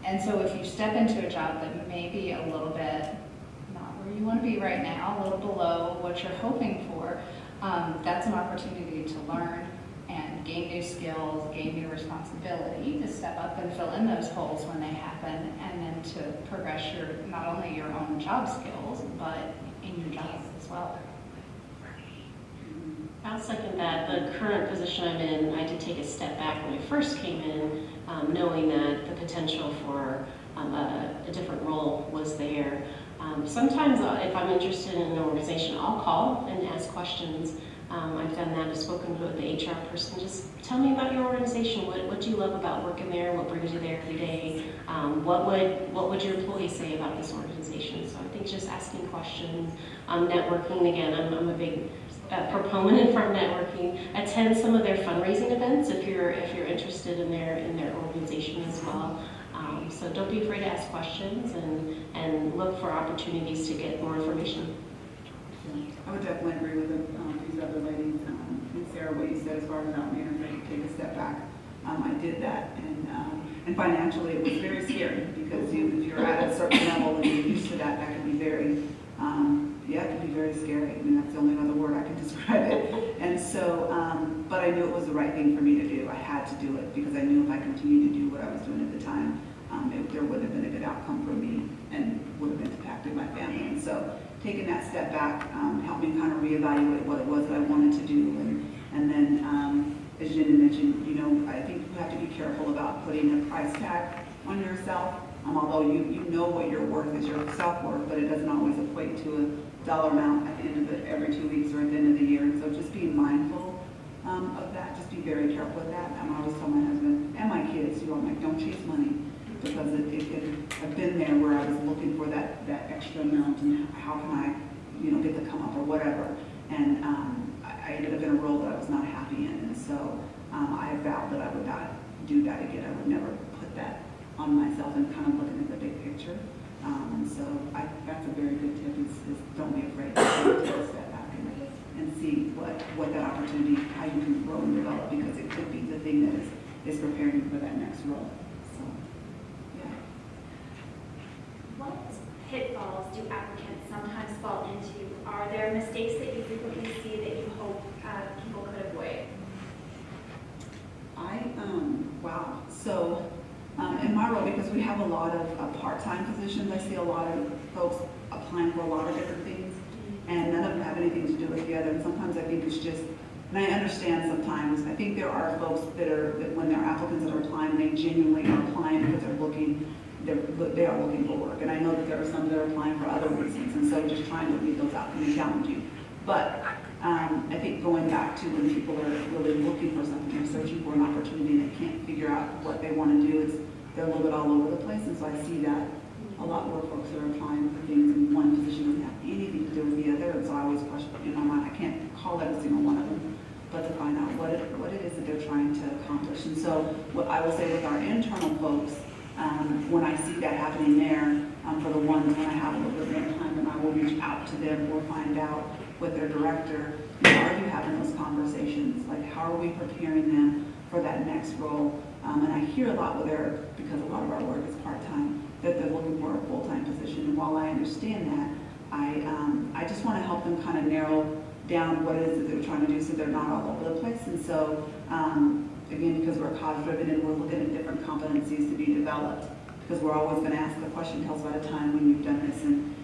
And so if you step into a job that may be a little bit not where you want to be right now, a little below what you're hoping for, that's an opportunity to learn and gain new skills, gain new responsibility, to step up and fill in those holes when they happen, and then to progress not only your own job skills, but in your job as well. I'll second that. The current position I'm in, I did take a step back when I first came in, knowing that the potential for a different role was there. Sometimes if I'm interested in an organization, I'll call and ask questions. I've done that. I've spoken with the HR person. Just tell me about your organization. What do you love about working there? What brings you there every day? What would your employees say about this organization? So I think just asking questions, networking. Again, I'm a big proponent for networking. Attend some of their fundraising events if you're interested in their organization as well. So don't be afraid to ask questions and look for opportunities to get more information. I would definitely agree with these other ladies. And Sarah, what you said as far as not being afraid to take a step back. I did that, and financially it was very scary because if you're at a certain level and you're used to that, that can be very, it can be very scary. I mean, that's the only other word I can describe it. And so, but I knew it was the right thing for me to do. I had to do it because I knew if I continued to do what I was doing at the time, there would have been a good outcome for me and would have impacted my family. And so taking that step back helped me kind of reevaluate what it was that I wanted to do. And then, as Shannon mentioned, I think you have to be careful about putting a price tag on yourself. Although you know what your worth is, your self-worth, but it doesn't always equate to a dollar amount at the end of every 2 weeks or at the end of the year. And so just being mindful of that, just be very careful with that. I always tell my husband and my kids, I'm like, don't chase money, because I've been there where I was looking for that extra amount and how can I, get the come up or whatever. And I ended up in a role that I was not happy in. And so I vowed that I would not do that again. I would never put that on myself and kind of looking at the big picture. And so that's a very good tip is don't be afraid to take a step back and see what that opportunity, how you can grow and develop, because it could be the thing that is preparing you for that next role. So, yeah. What pitfalls do applicants sometimes fall into? Are there mistakes that you frequently see that you hope people could avoid? Wow. So in my role, because we have a lot of part-time positions, I see a lot of folks applying for a lot of different things, and none of them have anything to do with the other. And sometimes I think it's just And I understand sometimes, I think there are folks that when they're applicants that are applying, they genuinely are applying because they are looking for work. And I know that there are some that are applying for other reasons, and so just trying to weed those out can be challenging. But I think going back to when people are really looking for something, they're searching for an opportunity, and they can't figure out what they want to do, they're a little bit all over the place. And so I see that a lot more folks are applying for things, and one position doesn't have anything to do with the other. And so I always question in my mind, I can't call every single one of them, but to find out what it is that they're trying to accomplish. And so what I will say with our internal folks, when I see that happening there, for the ones when I have a little bit more time, and I will reach out to them or find out with their director, are you having those conversations? Like, how are we preparing them for that next role? And I hear a lot because a lot of our work is part-time, that they're looking for a full-time position. And while I understand that, I just want to help them kind of narrow down what it is that they're trying to do so they're not all over the place. And so, again, because we're cause-driven and we're looking at different competencies to be developed, because we're always going to ask the question, tell us about a time when you've done this, and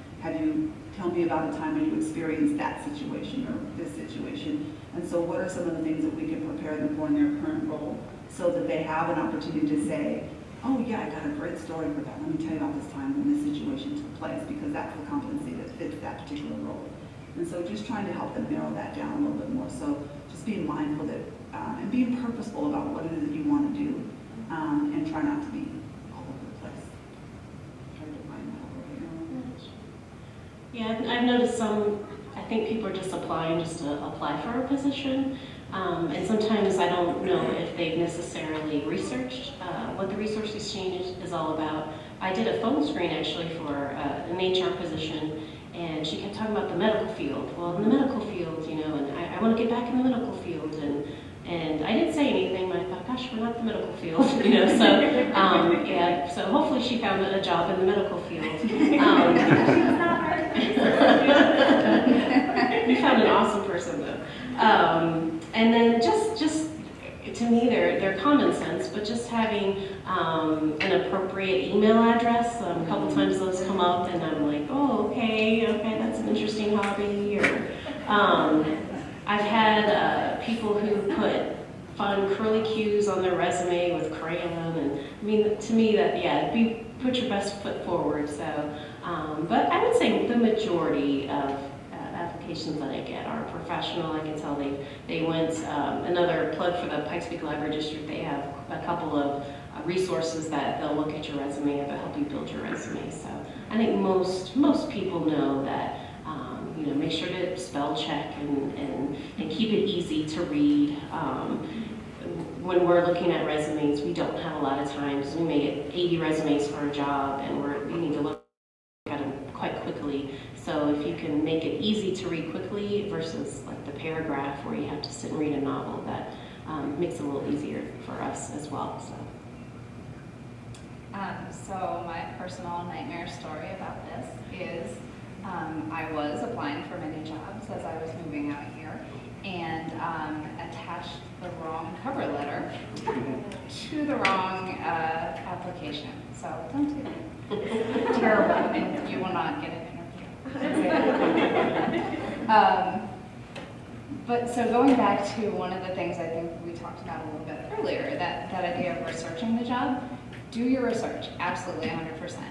tell me about a time when you experienced that situation or this situation. And so what are some of the things that we can prepare them for in their current role so that they have an opportunity to say, oh yeah, I got a great story for that. Let me tell you about this time when this situation took place, because that's the competency that fits that particular role. And so just trying to help them narrow that down a little bit more. So just being mindful that, and being purposeful about what it is that you want to do, and try not to be all over the place. Trying to find that over here. Yeah, I've noticed I think people are just applying just to apply for a position. And sometimes I don't know if they've necessarily researched what the resource exchange is all about. I did a phone screen actually for an HR position, and she kept talking about the medical field. Well, in the medical field, and I want to get back in the medical field, and I didn't say anything, but I thought, gosh, we're not the medical field, so yeah. So hopefully she found a job in the medical field. You found an awesome person though. And then just to me, they're common sense, but just having an appropriate email address. A couple times those come up, and I'm like, oh, okay, that's an interesting hobby. Or I've had people who put fun curly cues on their resume with crayon, and I mean, to me, put your best foot forward. So, but I would say the majority of applications that I get are professional. I can tell they went, another plug for the Pikes Peak Library District, they have a couple of resources that they'll look at your resume and they'll help you build your resume. So I think most people know that, make sure to spell check and keep it easy to read. When we're looking at resumes, we don't have a lot of times. We may get 80 resumes for a job, and we need to look at them quite quickly. So if you can make it easy to read quickly versus like the paragraph where you have to sit and read a novel, that makes it a little easier for us as well. So my personal nightmare story about this is I was applying for many jobs as I was moving out here, and attached the wrong cover letter to the wrong application. So don't do that. Terrible, and you will not get an interview. But so going back to one of the things I think we talked about a little bit earlier, that idea of researching the job, do your research, absolutely 100%.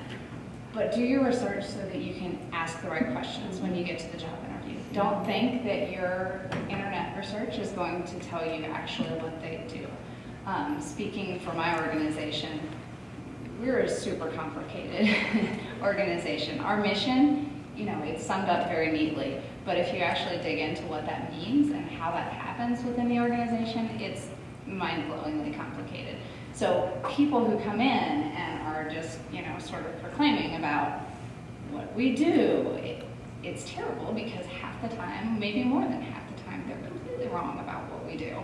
But do your research so that you can ask the right questions when you get to the job interview. Don't think that your internet research is going to tell you actually what they do. Speaking for my organization, we're a super complicated organization. Our mission, it's summed up very neatly, but if you actually dig into what that means and how that happens within the organization, it's mind-blowingly complicated. So people who come in and are just, sort of proclaiming about what we do, it's terrible because half the time, maybe more than half the time, they're completely wrong about what we do.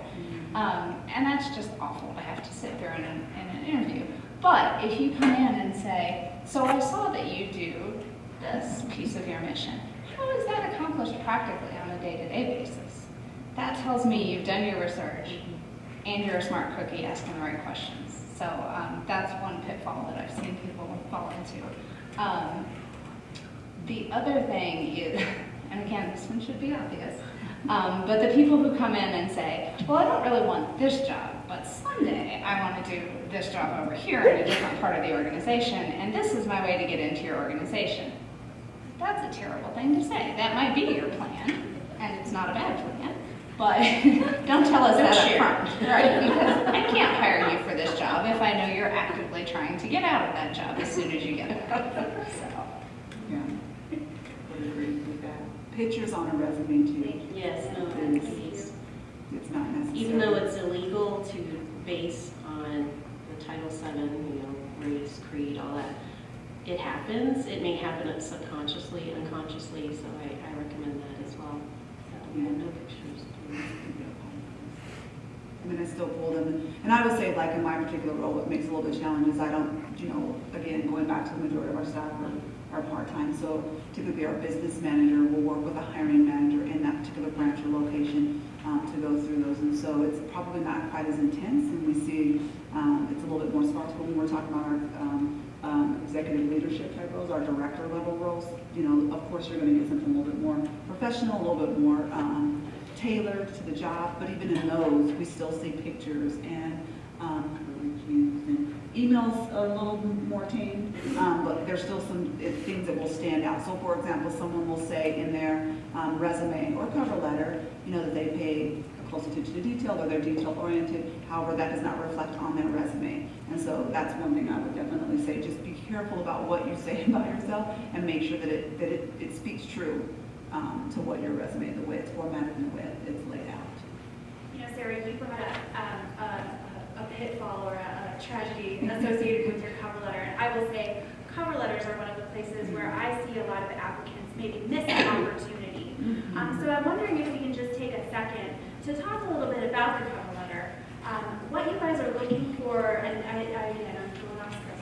And that's just awful to have to sit there in an interview. But if you come in and say, so I saw that you do this piece of your mission, how is that accomplished practically on a day-to-day basis? That tells me you've done your research and you're a smart cookie asking the right questions. So that's one pitfall that I've seen people fall into. The other thing is, and again, this one should be obvious, But the people who come in and say, well, I don't really want this job, but someday I want to do this job over here in a different part of the organization, and this is my way to get into your organization. That's a terrible thing to say. That might be your plan, and it's not a bad plan, but don't tell us that up front, right? Because I can't hire you for this job if I know you're actively trying to get out of that job as soon as you get it. So. Yeah. Would agree with that. Pictures on a resume too. Yes, no, It's not necessary. even though it's illegal to base on the Title VII, race, creed, all that, it happens. It may happen subconsciously, unconsciously, so I recommend that as well. So, Yeah. no pictures. I mean, I still pull them, and I would say, like in my particular role, what makes it a little bit challenging is I don't, again, going back to the majority of our staff are part-time, so typically our business manager will work with a hiring manager in that particular branch or location to go through those, and so it's probably not quite as intense, and we see it's a little bit more sparse when we're talking about our executive leadership type roles, our director level roles. Of course, you're going to get something a little bit more professional, a little bit more tailored to the job, but even in those, we still see pictures and emails are a little more tame, but there's still some things that will stand out. So, for example, someone will say in their resume or cover letter, that they pay close attention to detail or they're detail oriented. However, that does not reflect on their resume, and so that's one thing I would definitely say. Just be careful about what you say about yourself and make sure that it speaks true to what your resume, the way it's formatted and the way it's laid out. Sarah, you brought up a pitfall or a tragedy associated with your cover letter. And I will say cover letters are one of the places where I see a lot of applicants maybe miss an opportunity. So I'm wondering if we can just take a second to talk a little bit about the cover letter, what you guys are looking for, and I'm going off script,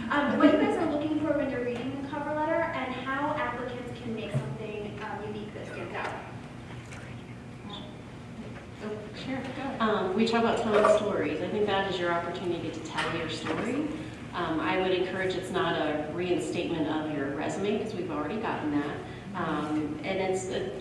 I apologize. What you guys are looking for when you're reading the cover letter and how applicants can make something unique that stands out. Sure, go. We talk about telling stories. I think that is your opportunity to tell your story. I would encourage it's not a reinstatement of your resume because we've already gotten that.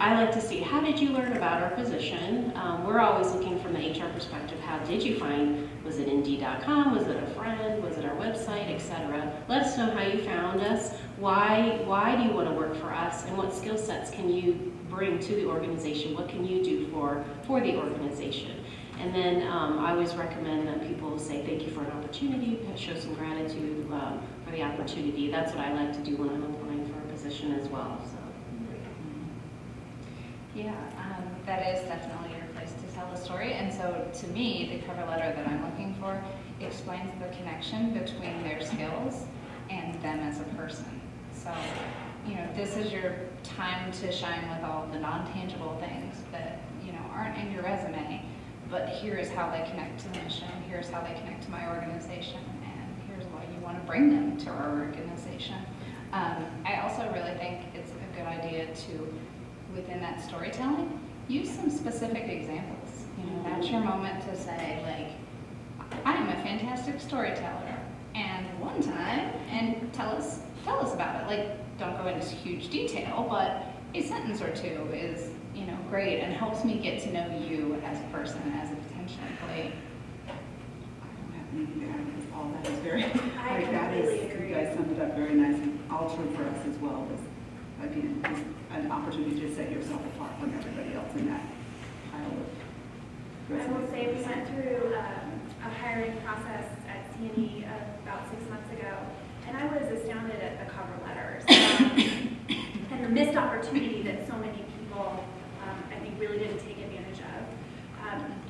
I like to see, how did you learn about our position? We're always looking from the HR perspective. How did you find? Was it Indeed.com? Was it a friend? Was it our website, etc.? Let us know how you found us. Why do you want to work for us? And what skill sets can you bring to the organization? What can you do for the organization? And then I always recommend that people say thank you for an opportunity, show some gratitude for the opportunity. That's what I like to do when I'm applying for a position as well. So. Yeah, that is definitely your place to tell the story. And so to me, the cover letter that I'm looking for explains the connection between their skills and them as a person. So, this is your time to shine with all the non-tangible things that, aren't in your resume, but here is how they connect to the mission, here's how they connect to my organization, and here's why you want to bring them to our organization. I also really think it's a good idea to, within that storytelling, use some specific examples. That's your moment to say, like, I am a fantastic storyteller, and one time, and tell us about it. Like, don't go into huge detail, but a sentence or two is, great and helps me get to know you as a person, as a potential employee. I don't have anything to add because all that is very, agree. You guys summed it up very nicely. All true for us as well as, again, an opportunity to set yourself apart from everybody else in that pile of I will resumes. say we went through a hiring process at CNE about 6 months ago, and I was astounded at the cover letters and the missed opportunity that so many people, I think, really didn't take advantage of.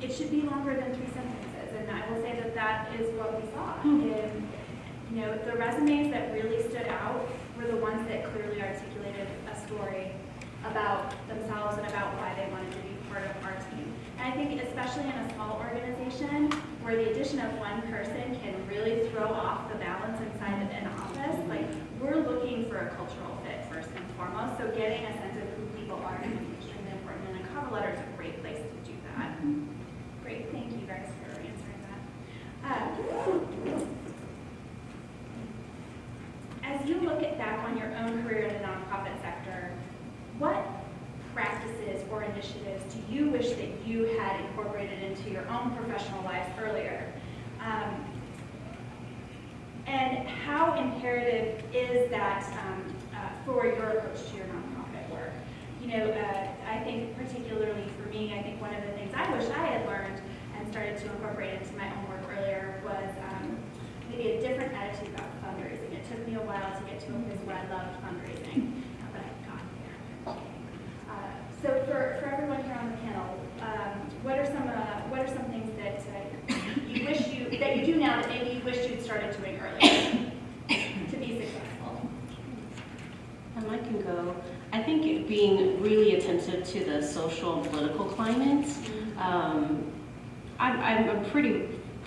It should be longer than 3 sentences, and I will say that is what we saw. And, the resumes that really stood out were the ones that clearly articulated a story about themselves and about why they wanted to be part of our team. And I think especially in a small organization where the addition of one person can really throw off the balance inside of an office, like, we're looking for a cultural fit first and foremost, so getting a sense of who people are is extremely important, and a cover letter is a great place to do that. Great, thank you guys for answering that. As you look back on your own career in the nonprofit sector, what practices or initiatives own professional lives earlier. And how imperative is that for your approach to your nonprofit work? You know, I think particularly for me, I think one of the things I wish I had learned and started to incorporate into my own work earlier was maybe a different attitude about fundraising. It took me a while to get to a place where I loved fundraising, but I've gotten there. So for everyone here on the panel, what are some things that you wish that you do now that maybe you wish you'd started doing earlier to be successful? I can go. I think being really attentive to the social and political climate.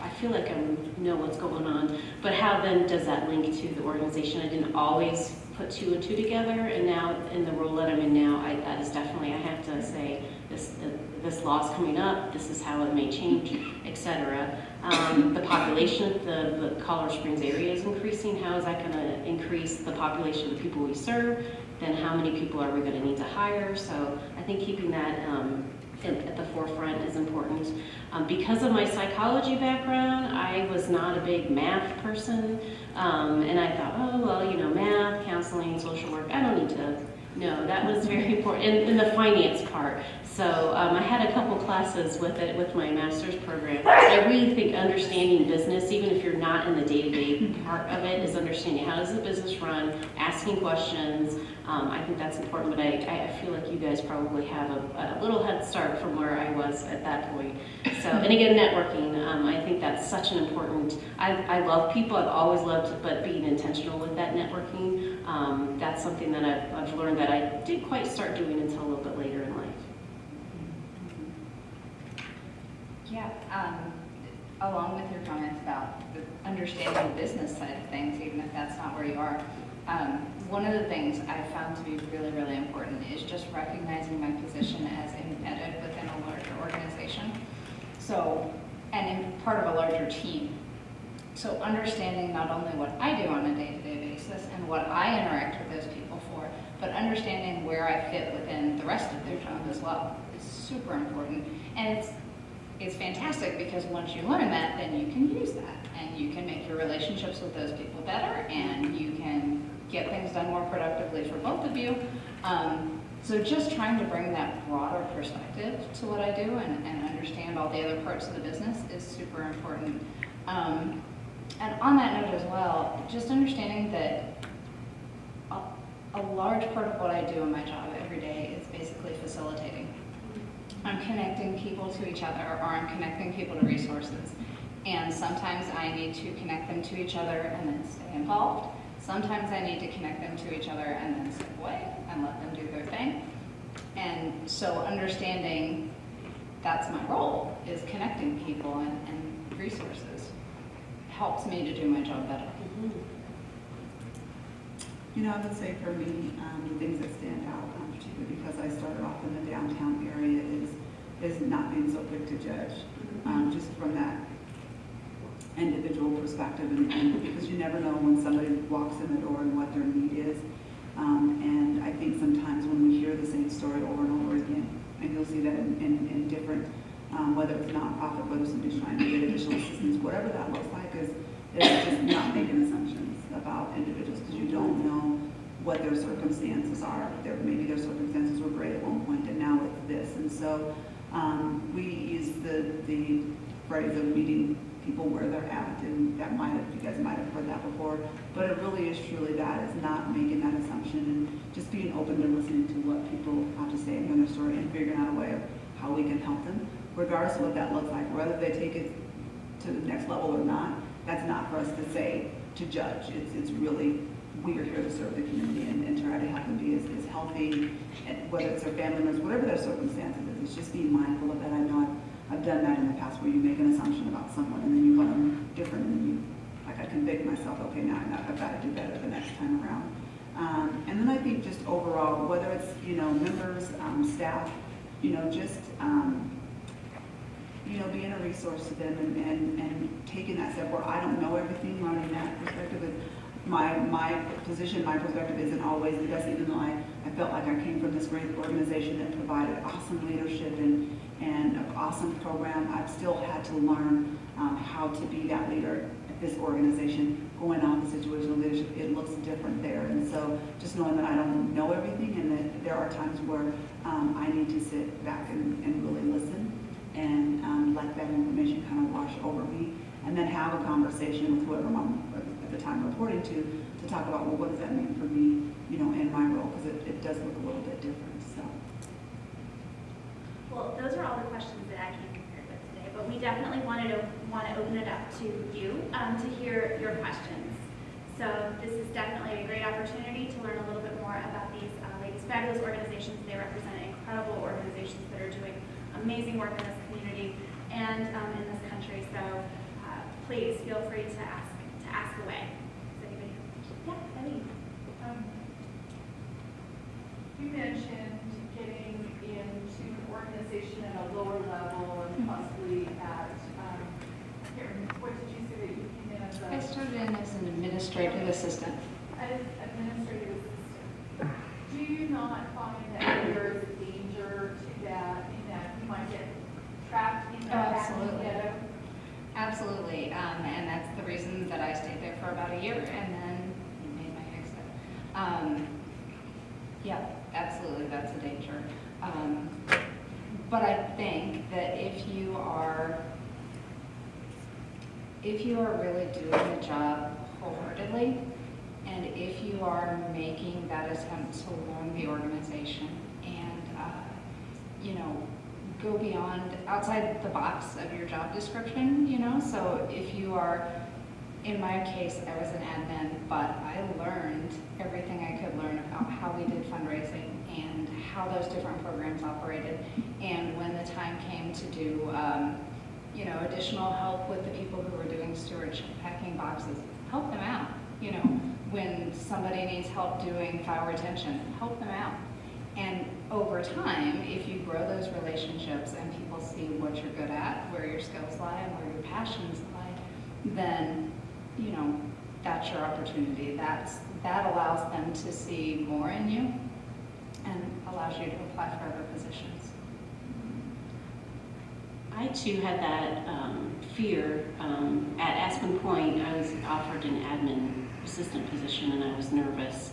I feel like I know what's going on, but how then does that link to the organization? I didn't always put two and two together, and now in the role that I'm in now, that is definitely, I have to say, this law's coming up, this is how it may change, etc. The population of the Colorado Springs area is increasing. How is that going to increase the population of the people we serve? Then how many people are we going to need to hire? So I think keeping that at the forefront is important. Because of my psychology background, I was not a big math person, and I thought, oh, well, you know, math, counseling, social work, I don't need to. No, that was very important, and the finance part. So I had a couple classes with it with my master's program. I really think understanding business, even if you're not in the day-to-day part of it, is understanding how does the business run, asking questions. I think that's important, but I feel like you guys probably have a little head start from where I was at that point. So, and again, networking, I think that's such an important, I love people, I've always loved, but being intentional with that networking, that's something that I've learned that I didn't quite start doing until a little bit later in life. Yeah, along with your comments about the understanding the business side of things, even if that's not where you are, one of the things I found to be really, really important is just recognizing my position as embedded within a larger organization. So, and in part of a larger team. So understanding not only what I do on a day-to-day basis and what I interact with those people for, but understanding where I fit within the rest of their job as well is super important. And it's fantastic because once you learn that, then you can use that and you can make your relationships with those people better and you can get things done more productively for both of you. So just trying to bring that broader perspective to what I do and understand all the other parts of the business is super important. And on that note as well, just understanding that a large part of what I do in my job every day is basically facilitating. I'm connecting people to each other, or I'm connecting people to resources. And sometimes I need to connect them to each other and then stay involved. Sometimes I need to connect them to each other and then step away and let them do their thing. And so understanding that's my role, is connecting people and resources, helps me to do my job better. You know, I would say for me, the things that stand out, particularly because I started off in the downtown area, is not being so quick to judge, just from that individual perspective, and because you never know when somebody walks in the door and what their need is. And I think sometimes when we hear the same story over and over again, and you'll see that in different, whether it's nonprofit, whether somebody's trying to get additional assistance, whatever that looks like, is just not making assumptions about individuals, because you don't know what their circumstances are. Maybe their circumstances were great at one point and now it's this. And so we use the phrase of meeting people where they're at, and that you guys might have heard that before, but it really is truly that, is not making that assumption and just being open to listening to what people have to say and hear their story and figuring out a way of how we can help them, regardless of what that looks like, whether they take it to the next level or not. That's not for us to say, to judge. It's really, we are here to serve the community and try to have them be as healthy, and whether it's their family members, whatever their circumstances is. It's just being mindful of that. I know I've done that in the past, where you make an assumption about someone and then you want them different, and then you, like, I convict myself, okay, now I've got to do better the next time around. And then I think just overall, whether it's, members, staff, just, being a resource to them and taking that step where I don't know everything, learning that perspective. My position, my perspective isn't always the best, even though I felt like I came from this great organization that provided awesome leadership and and an awesome program. I've still had to learn how to be that leader at this organization. Going off the situational leadership, it looks different there. And so just knowing that I don't know everything and that there are times where I need to sit back and really listen and let that information kind of wash over me, and then have a conversation with whoever I'm at the time reporting to talk about, well, what does that mean for me, in my role, because it does look a little bit different. So. Well, those are all the questions that I came prepared with today, but we definitely want to open it up to you to hear your questions. So this is definitely a great opportunity to learn a little bit more about these ladies' fabulous organizations. They represent incredible organizations that are doing amazing work in this community and in this country. So please feel free to ask away. Does anybody? Yeah, Ellie. You mentioned getting into an organization at a lower level and possibly at, what did you say that you came in as I started in as an administrative assistant. as administrative assistant? Do you not find that there is a danger to that, in that you might get trapped in that Absolutely. ghetto? Absolutely, and that's the reason that I stayed there for about a year and then made my exit. Yeah, absolutely, that's a danger. But I think that if you are really doing the job wholeheartedly, and if you are making that attempt to learn the organization and, go beyond, outside the box of your job description, so if you are, in my case, I was an admin, but I learned everything I could learn about how we did fundraising and how those different programs operated. And when the time came to do, additional help with the people who were doing stewardship, packing boxes, help them out. When somebody needs help doing file retention, help them out. And over time, if you grow those relationships and people see what you're good at, where your skills lie and where your passions lie, then, that's your opportunity. That allows them to see more in you and allows you to apply for other positions. I too had that fear. At Aspen Point, I was offered an admin assistant position, and I was nervous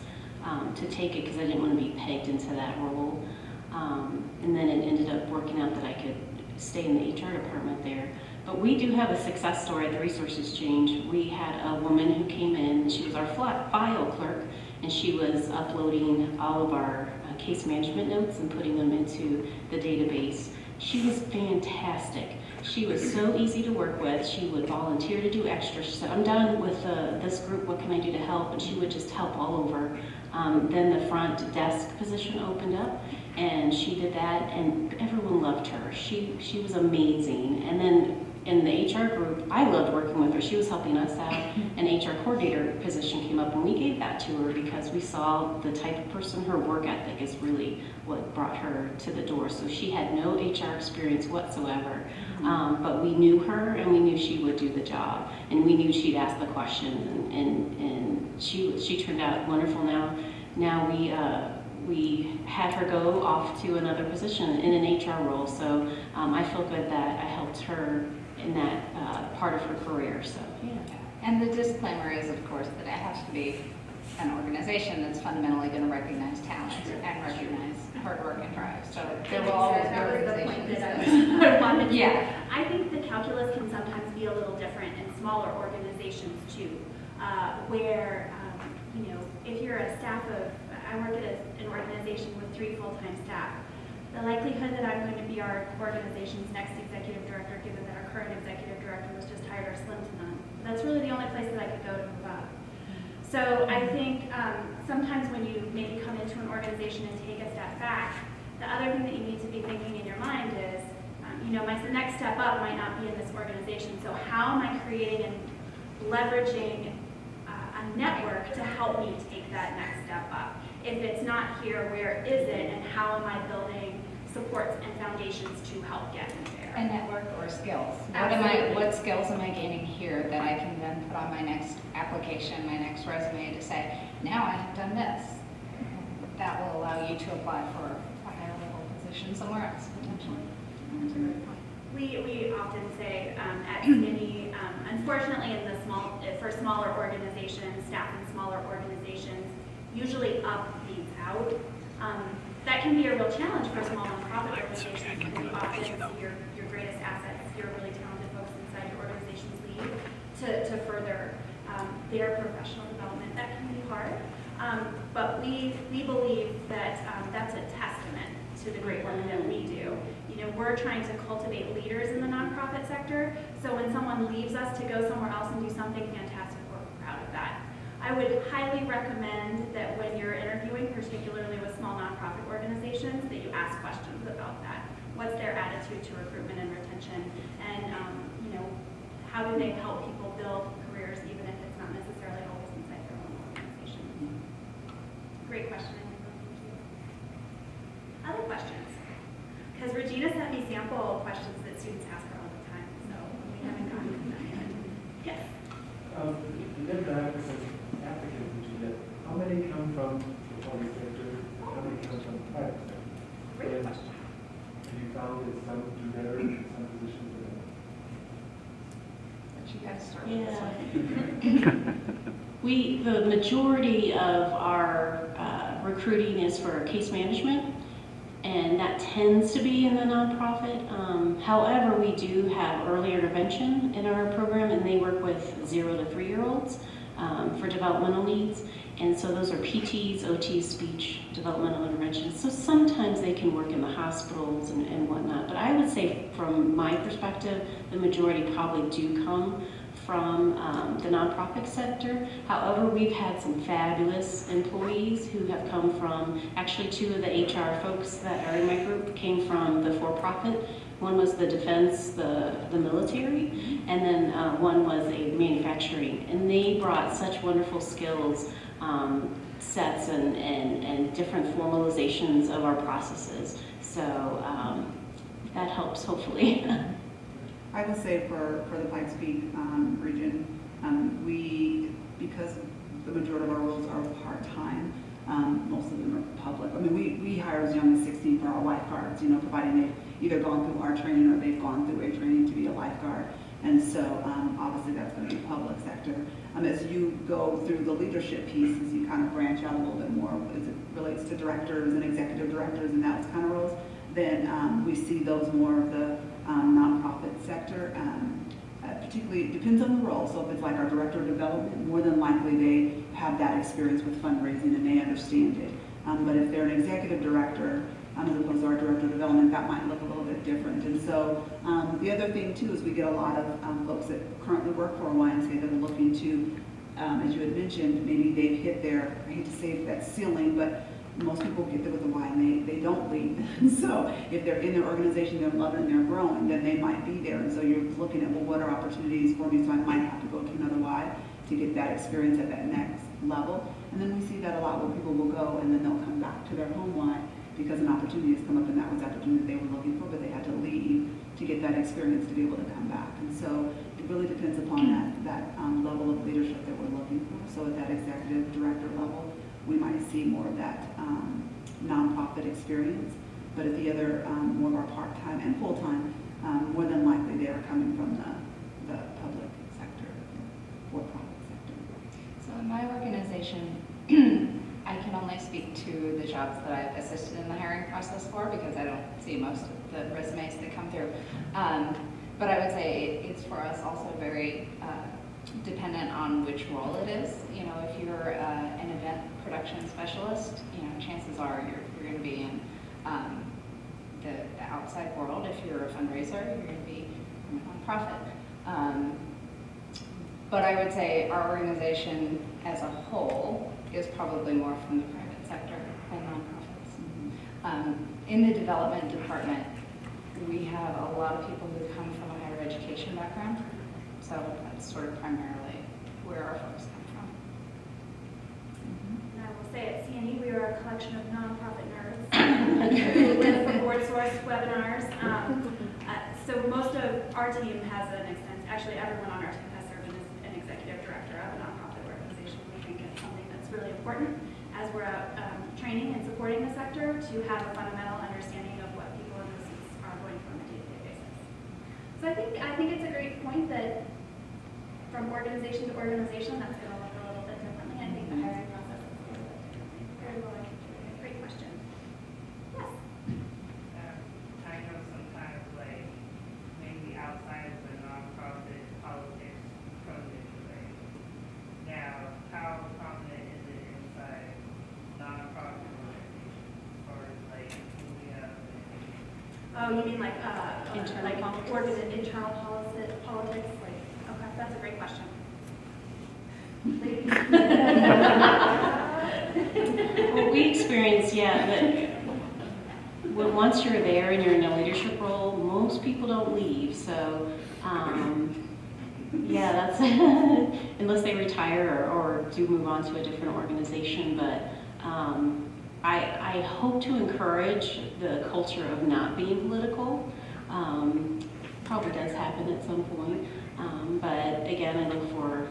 to take it because I didn't want to be pegged into that role. And then it ended up working out that I could stay in the HR department there. But we do have a success story at the Resources Change. We had a woman who came in, she was our file clerk, and she was uploading all of our case management notes and putting them into the database. She was fantastic. She was so easy to work with. She would volunteer to do extra. She said, I'm done with this group, what can I do to help? And she would just help all over. Then the front desk position opened up, and she did that, and everyone loved her. She was amazing. And then in the HR group, I loved working with her. She was helping us out. An HR coordinator position came up, and we gave that to her because we saw the type of person, her work ethic is really what brought her to the door. So she had no HR experience whatsoever, but we knew her, and we knew she would do the job, and we knew she'd ask the questions, and she turned out wonderful. Now we had her go off to another position in an HR role, so I feel good that I helped her in that part of her career. So yeah. And the disclaimer is, of course, that it has to be an organization that's fundamentally going to recognize talent and recognize hard work and drive. So there will always be That was the point organizations that I wanted to. Yeah. I think the calculus can sometimes be a little different in smaller organizations too, where, if you're a staff of, I work at an organization with 3 full-time staff. The likelihood that I'm going to be our organization's next executive director, given that our current executive director was just hired, are slim to none. That's really the only place that I could go to move up. So I think sometimes when you maybe come into an organization and take a step back, the other thing that you need to be thinking in your mind is, my next step up might not be in this organization. So how am I creating and leveraging a network to help me take that next step up? If it's not here, where is it, and how am I building supports and foundations to help get me there? a network or skills. Absolutely. What skills am I gaining here that I can then put on my next application, my next resume to say, now I have done this. That will allow you to apply for a higher level position somewhere else, potentially. That's a great point. We often say at CNE, unfortunately, for smaller organizations, staff in smaller organizations, usually up beats out. That can be a real challenge for small nonprofit organizations because you often see your greatest assets, your really talented folks inside your organizations leave to further their professional development. That can be hard, but we believe that that's a testament to the great work that we do. You know, we're trying to cultivate leaders in the nonprofit sector, so when someone leaves us to go somewhere else and do something fantastic, we're proud of that. I would highly recommend that when you're interviewing, particularly with small nonprofit organizations, that you ask questions about that. What's their attitude to recruitment and retention? And, you know, how do they help people build careers, even if it's not necessarily always inside their own organization? Great question. Other questions? Because Regina sent me sample questions that students ask her all the time, so we haven't gotten to them yet. Yes? To get back to applicants that you get, how many come from the public sector, how many come from the private sector? Great question. Have you found that some do better in some positions than But you guys start Yeah. The majority of our recruiting is for case management, and that tends to be in the nonprofit. However, we do have early intervention in our program, and they work with 0 to 3-year-olds for developmental needs. And so those are PTs, OTs, speech, developmental interventions. So sometimes they can work in the hospitals and whatnot. But I would say from my perspective, the majority probably do come from the nonprofit sector. However, we've had some fabulous employees who have come from, actually 2 of the HR folks that are in my group came from the for-profit. One was the defense, the military, and then one was a manufacturing. And they brought such wonderful skills, sets and different formalizations of our processes. So that helps, hopefully. I would say for the Pikes Peak region, because the majority of our roles are part-time, most of them are public. I mean, we hire as young as 16 for our lifeguards, you know, providing they've either gone through our training or they've gone through a training to be a lifeguard. And so obviously that's going to be public sector. As you go through the leadership pieces, you kind of branch out a little bit more as it relates to directors and executive directors and those kind of roles. Then we see those more of the nonprofit sector. Particularly, it depends on the role. So if it's like our director of development, more than likely they have that experience with fundraising and they understand it. But if they're an executive director, as opposed to our director of development, that might look a little bit different. And so the other thing too is we get a lot of folks that currently work for a YMCA that are looking to, as you had mentioned, maybe they've hit their, I hate to say that ceiling, but most people get there with a Y and they don't leave. So if they're in their organization, they're loving, they're growing, then they might be there. And so you're looking at, well, what are opportunities for me? So I might have to go to another Y to get that experience at that next level. And then we see that a lot where people will go and then they'll come back to their home Y because an opportunity has come up and that was the opportunity they were looking for, but they had to leave to get that experience to be able to come back. And so it really depends upon that level of leadership that we're looking for. So at that executive director level, we might see more of that nonprofit experience. But at the other, more of our part-time and full-time, more than likely they are coming from the public sector, for-profit sector. So in my organization, I can only speak to the jobs that I've assisted in the hiring process for because I don't see most of the resumes that come through. But I would say it's for us also very dependent on which role it is. You know, if you're an event production specialist, you know, chances are you're going to be in the outside world. If you're a fundraiser, you're going to be in a nonprofit. But I would say our organization as a whole is probably more from the private sector than nonprofits. In the development department, we have a lot of people who come from a higher education background. So that's sort of primarily where our folks come from. And I will say at CNE, we are a collection of nonprofit nerds who live for board source webinars. So most of our team has actually everyone on our team has served as an executive director of a nonprofit organization. We think it's something that's really important as we're out training and supporting the sector to have a fundamental understanding of what people in those seats are going from a day-to-day So I think it's a great point that from organization to organization, that's going to look a little bit differently. I think the hiring process is a little bit different. Very well articulated. Great question. Yes. I know sometimes like maybe outside of the nonprofit politics program, right? Now, how prominent is it inside nonprofit organizations as far as like moving up? Oh, you mean like Internal like politics? internal politics? Like, okay, that's a great question. Well, we experience, that once you're there and you're in a leadership role, most people don't leave. So, that's unless they retire or do move on to a different organization. But I hope to encourage the culture of not being political. Probably does happen at some point. But again, I look for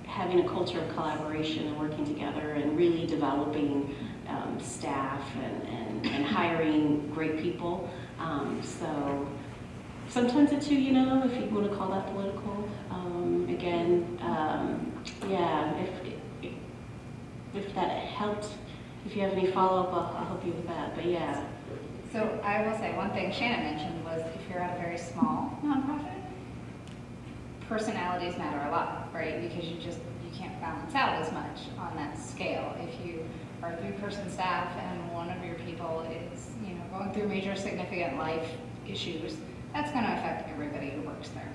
having a culture of collaboration and working together and really developing staff and hiring great people. So sometimes the two, if you want to call that political. If that helped, if you have any follow-up, I'll help you with that. But yeah. So I will say one thing Shannon mentioned was if you're at a very small nonprofit, personalities matter a lot, right? Because you can't balance out as much on that scale. If you are a 3-person staff and one of your people is, going through major significant life issues, that's going to affect everybody who works there.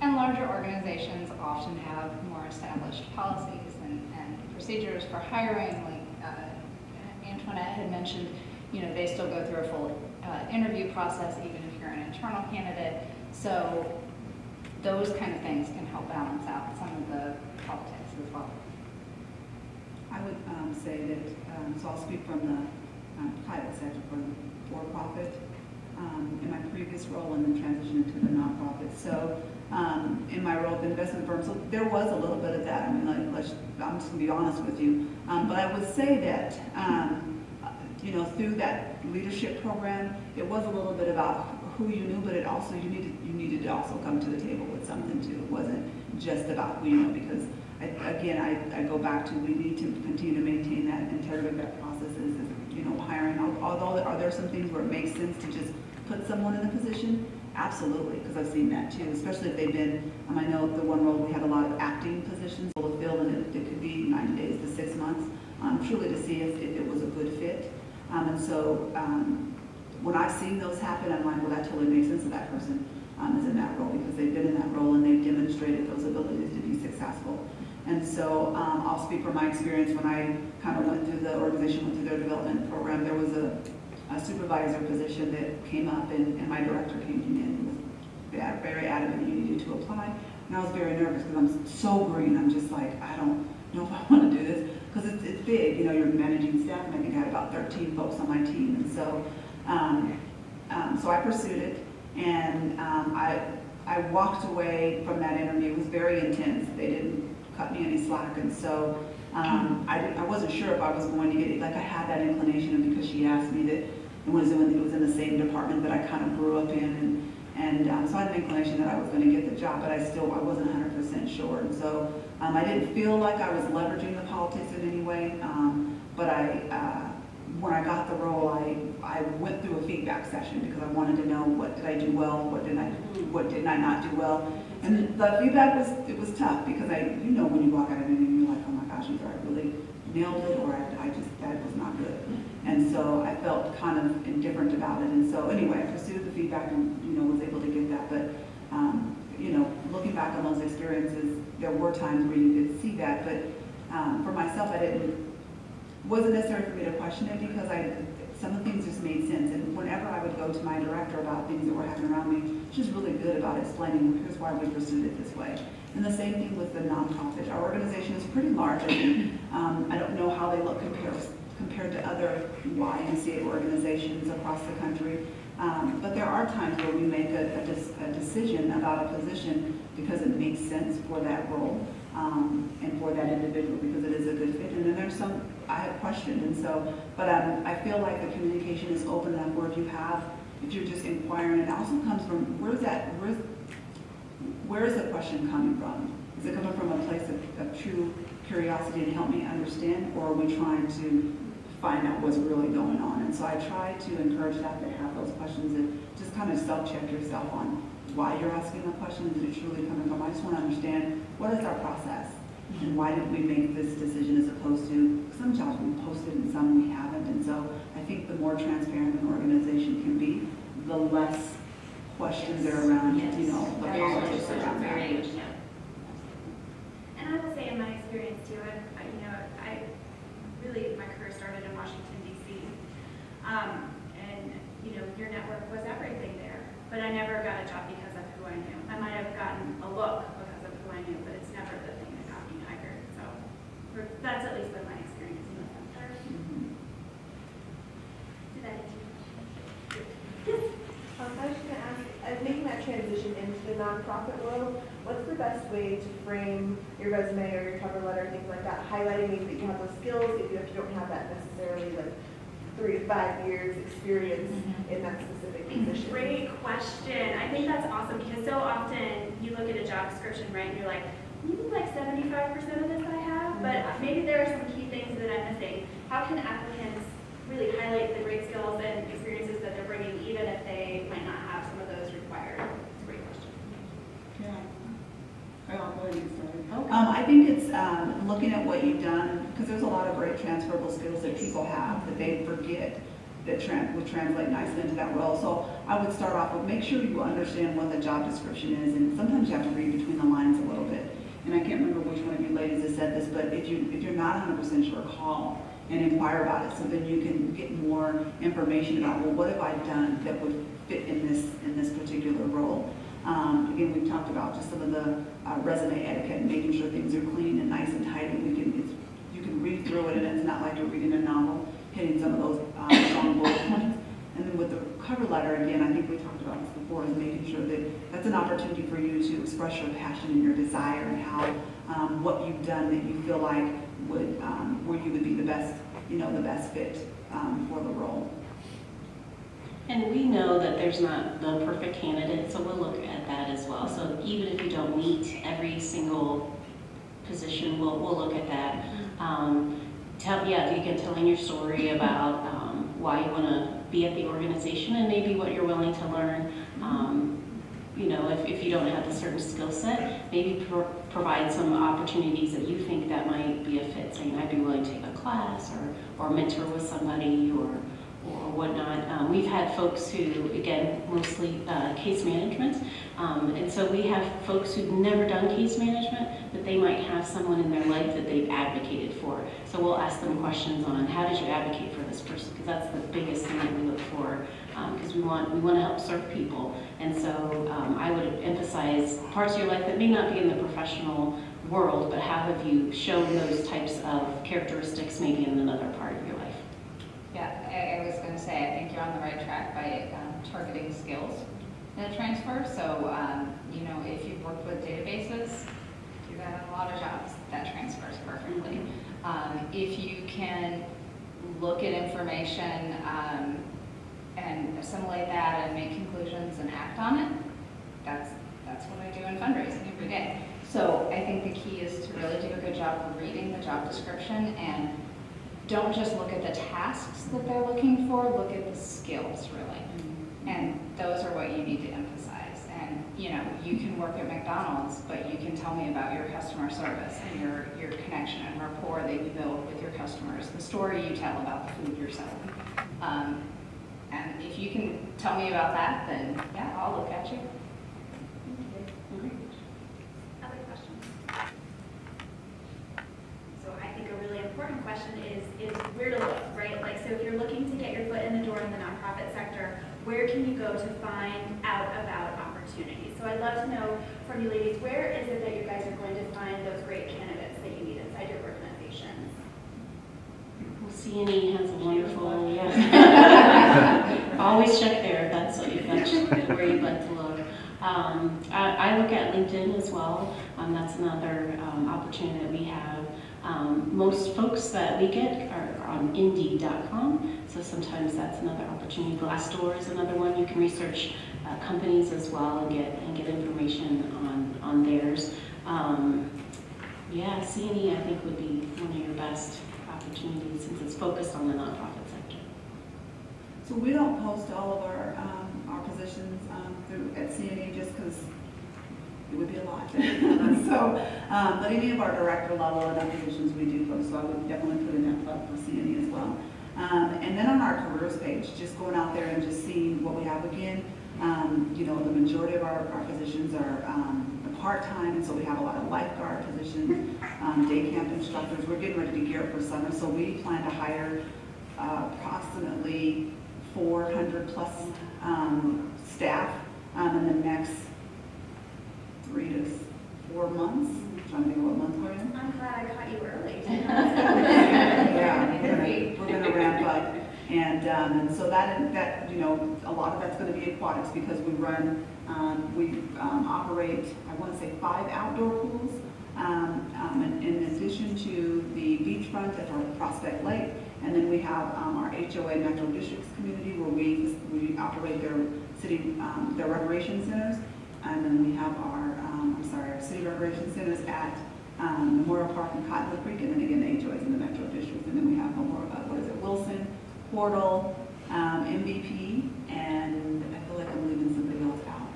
And larger organizations often have more established policies and procedures for hiring, like Antoinette had mentioned. They still go through a full interview process, even if you're an internal candidate. So those kind of things can help balance out some of the politics as well. I would say that, so I'll speak from the private sector, for the for-profit, in my previous role and then transition into the nonprofit. So in my role at the investment firm, so there was a little bit of that. I mean, I'm just going to be honest with you. But I would say that, through that leadership program, it was a little bit about who you knew, but it also, you needed to also come to the table with something too. It wasn't just about who you know, because I go back to, we need to continue to maintain that integrity of that processes, hiring. Although are there some things where it makes sense to just put someone in a position? Absolutely, because I've seen that too, especially if they've been, I know the one role we have a lot of acting positions to fill, and it could be 90 days to 6 months, truly to see if it was a good fit. When I've seen those happen, I'm like, well, that totally makes sense that that person is in that role, because they've been in that role and they've demonstrated those abilities to be successful. And so I'll speak from my experience when I kind of went through the organization, went through their development program. There was a supervisor position that came up, and my director came to me and was very adamant you needed to apply. And I was very nervous because I'm so green. I'm just like, I don't know if I want to do this, because it's big. You're managing staff, and I think I had about 13 folks on my team. And so so I pursued it, and I walked away from that interview. It was very intense. They didn't cut me any slack, and so I wasn't sure if I was going to get it. Like, I had that inclination, and because she asked me that it was in the same department that I kind of grew up in, and so I had an inclination that I was going to get the job, but I wasn't 100% sure. And so I didn't feel like I was leveraging the politics in any way, but when I got the role, I went through a feedback session because I wanted to know what did I do well, what did I not do well. And the feedback was tough, because when you walk out of it and you're like, oh my gosh, either I really nailed it or that was not good. And so I felt kind of indifferent about it. And so anyway, I pursued the feedback and was able to get that. But looking back on those experiences, there were times where you could see that. But for myself, wasn't necessary for me to question it, because some of the things just made sense. And whenever I would go to my director about things that were happening around me, she was really good about explaining, here's why we pursued it this way. And the same thing with the nonprofit. Our organization is pretty large. I don't know how they look compared to other YMCA organizations across the country. But there are times where we make a decision about a position because it makes sense for that role and for that individual, because it is a good fit. And then there's some I have questioned, and so, but I feel like the communication is open enough where if you have if you're just inquiring, it also comes from, where is the question coming from? Is it coming from a place of true curiosity and help me understand, or are we trying to find out what's really going on? And so I try to encourage staff to have those questions and just kind of self-check yourself on why you're asking the question. Is it truly coming from, I just want to understand, what is our process? And why did we make this decision as opposed to, some jobs we posted and some we haven't. And so I think the more transparent an organization can be, the less questions are around, Yes. you know, the politics around that. Very, yeah. And I will say in my experience too, I really, my career started in Washington DC. And, your network was everything there. But I never got a job because of who I knew. I might have gotten a look because of who I knew, but it's never the thing that got me hired. So that's at least been my experience in the center. Did that answer your question? Yes. I was just going to ask, making that transition into the nonprofit world, what's the best way to frame your resume or your cover letter, things like that, highlighting maybe that you have those skills, if you don't have that necessarily like 3 to 5 years experience in that specific position? Great question. I think that's awesome because so often you look at a job description, right, and you're like, maybe like 75% of this I have, but maybe there are some key things that I'm missing. How can applicants really highlight the great skills and experiences that they're bringing, even if they might not have some of those required? It's a great question. Yeah. I'll go ahead and get started. Okay. I think it's looking at what you've done, because there's a lot of great transferable skills that people have that they forget that would translate nicely into that role. So I would start off with make sure you understand what the job description is, and sometimes you have to read between the lines a little bit. And I can't remember which one of you ladies has said this, but if you're not 100% sure, call and inquire about it, so then you can get more information about, well, what have I done that would fit in this particular role. Again, we've talked about just some of the resume etiquette, making sure things are clean and nice and tidy. You can read through it, and it's not like you're reading a novel, hitting some of those strong bullet points. And then with the cover letter, again, I think we talked about this before, is making sure that that's an opportunity for you to express your passion and your desire and how what you've done that you feel like would where you would be the best fit for the role. And we know that there's not the perfect candidate, so we'll look at that as well. So even if you don't meet every single position, we'll look at that. Telling your story about why you want to be at the organization and maybe what you're willing to learn. If you don't have a certain skill set, maybe provide some opportunities that you think that might be a fit, saying I'd be willing to take a class or mentor with somebody or whatnot. We've had folks who, again, mostly case management, and so we have folks who've never done case management, but they might have someone in their life that they've advocated for. So we'll ask them questions on how did you advocate for this person, because that's the biggest thing that we look for, because we want to help serve people. And so I would emphasize parts of your life that may not be in the professional world, but how have you shown those types of characteristics maybe in another part of your life? Yeah, I was going to say, I think you're on the right track by targeting skills in a transfer. So, if you've worked with databases, do that in a lot of jobs. That transfers perfectly. If you can look at information and assimilate that and make conclusions and act on it, that's what I do in fundraising every day. So I think the key is to really do a good job of reading the job description and don't just look at the tasks that they're looking for, look at the skills really. And those are what you need to emphasize. And you can work at McDonald's, but you can tell me about your customer service and your connection and rapport that you build with your customers, the story you tell about the food you're selling. And if you can tell me about that, then yeah, I'll look at you. Other questions? So I think a really important question is where to look, right? Like, so if you're looking to get your foot in the door in the nonprofit sector, where can you go to find out about opportunities? So I'd love to know from you ladies, where is it that you guys are going to find those great candidates that you need inside your organizations? Well, C&E has a wonderful, always check there. That's where you'd like to look. I look at LinkedIn as well. That's another opportunity that we have. Most folks that we get are on Indeed.com, so sometimes that's another opportunity. Glassdoor is another one. You can research companies as well and get information on theirs. Yeah, C&E I think would be one of your best opportunities since it's focused on the nonprofit sector. So we don't post all of our positions through at CNE just because it would be a lot. So, but any of our director level and other positions we do post, so I would definitely put in that plug for CNE as well. And then on our careers page, just going out there and just seeing what we have again. You know, the majority of our positions are part-time, and so we have a lot of lifeguard positions, day camp instructors. We're getting ready to gear up for summer, so we plan to hire approximately 400 plus staff in the next 3 to 4 months. I'm trying to think of what month we're in. I'm glad I caught you early. Yeah, we're going to ramp up. And so that, you know, a lot of that's going to be aquatics because we run, we operate, I want to say 5 outdoor pools. In addition to the beachfront at our Prospect Lake, and then we have our HOA Metro Districts community where we operate their city, their recreation centers, and then we have our, our city recreation centers at Memorial Park and Cottonwood Creek, and then again the HOAs in the Metro District, and then we have Wilson, Portal, MVP, and I feel like I'm leaving somebody else out.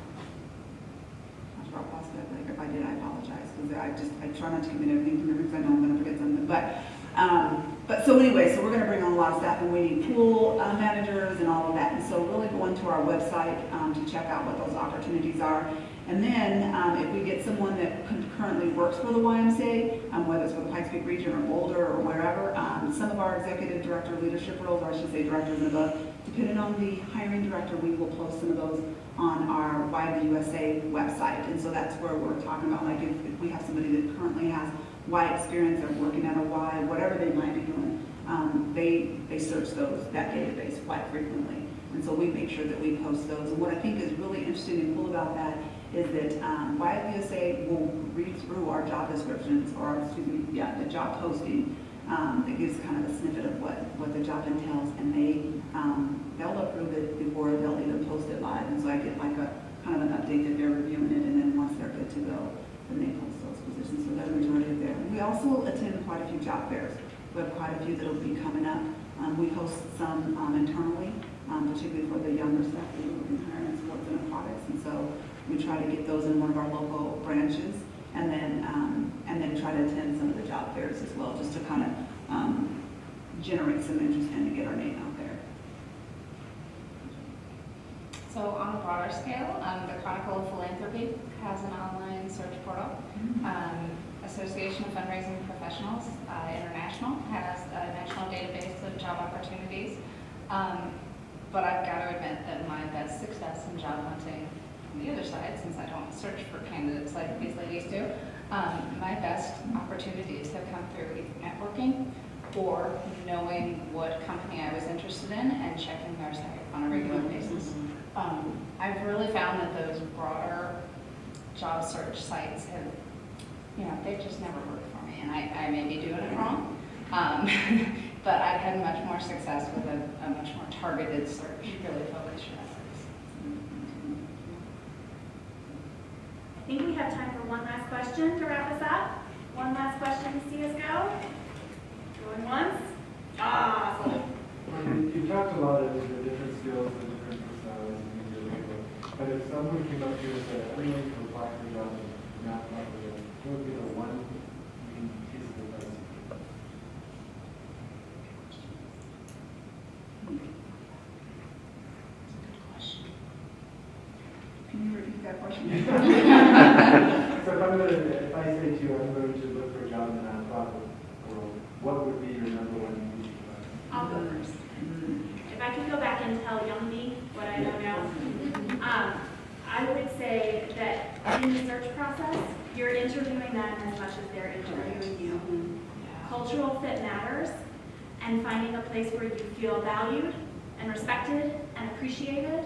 I forgot Prospect Lake. If I did, I apologize because I try not to commit everything to memory because I know I'm going to forget something. But so anyway, so we're going to bring on a lot of staff, and we need pool managers and all of that. And so really go into our website to check out what those opportunities are. And then if we get someone that currently works for the YMCA, whether it's for the Pikes Peak region or Boulder or wherever, some of our executive director leadership roles, or I should say directors and above, depending on the hiring director, we will post some of those on our Y of the USA website. And so that's where we're talking about, like if we have somebody that currently has Y experience, they're working at a Y, whatever they might be doing, they search that database quite frequently. And so we make sure that we post those. And what I think is really interesting and cool about that is that YFUSA will read through our job descriptions, or the job posting. It gives kind of a snippet of what the job entails, and they'll approve it before they'll even post it live. And so I get like a kind of an update that they're reviewing it, and then once they're good to go, then they post those positions. So that's the majority of there. We also attend quite a few job fairs. We have quite a few that will be coming up. We host some internally, particularly for the younger staff that we're looking to hire in sports and aquatics, and so we try to get those in one of our local branches, and then try to attend some of the job fairs as well, just to kind of generate some interest and to get our name out there. So on a broader scale, the Chronicle of Philanthropy has an online search portal. Association of Fundraising Professionals International has a national database of job opportunities. But I've got to admit that my best success in job hunting on the other side, since I don't search for candidates like these ladies do, my best opportunities have come through either networking or knowing what company I was interested in and checking their site on a regular basis. I've really found that those broader job search sites have, they've just never worked for me, and I may be doing it wrong. But I've had much more success with a much more targeted search, really focus your efforts. I think we have time for one last question to wrap us up. One last question to see us go. Going once? Awesome. You talked a lot of the different skills and different personalities and things you're looking for. But if someone came up to you and said, I'm going to apply for a job in not properly, what would be the one piece of advice? Can you repeat that question? So if I say to you, I'm going to look for a job in the nonprofit world, what would be your number one piece of advice? I'll go first. If I could go back and tell young me what I know now, I would say that in the search process, you're interviewing them as much as they're interviewing you. Cultural fit matters, and finding a place where you feel valued and respected and appreciated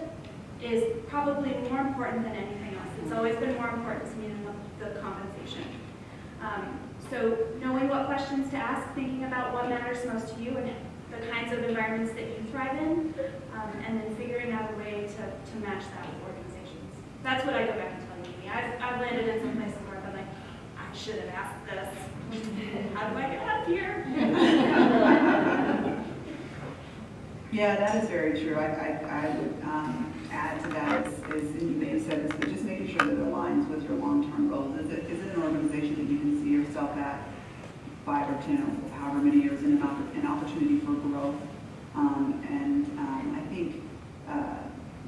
is probably more important than anything else. It's always been more important to me than the compensation. So knowing what questions to ask, thinking about what matters most to you and the kinds of environments that you thrive in, and then figuring out a way to match that with organizations. That's what I go back and tell you. I've landed in some places where I've been like, I should have asked this. How do I get out of here? Yeah, that is very true. I would add to that is, and you may have said this, but just making sure that it aligns with your long-term goals. Is it an organization that you can see yourself at 5 or 10 or however many years in an opportunity for growth? I think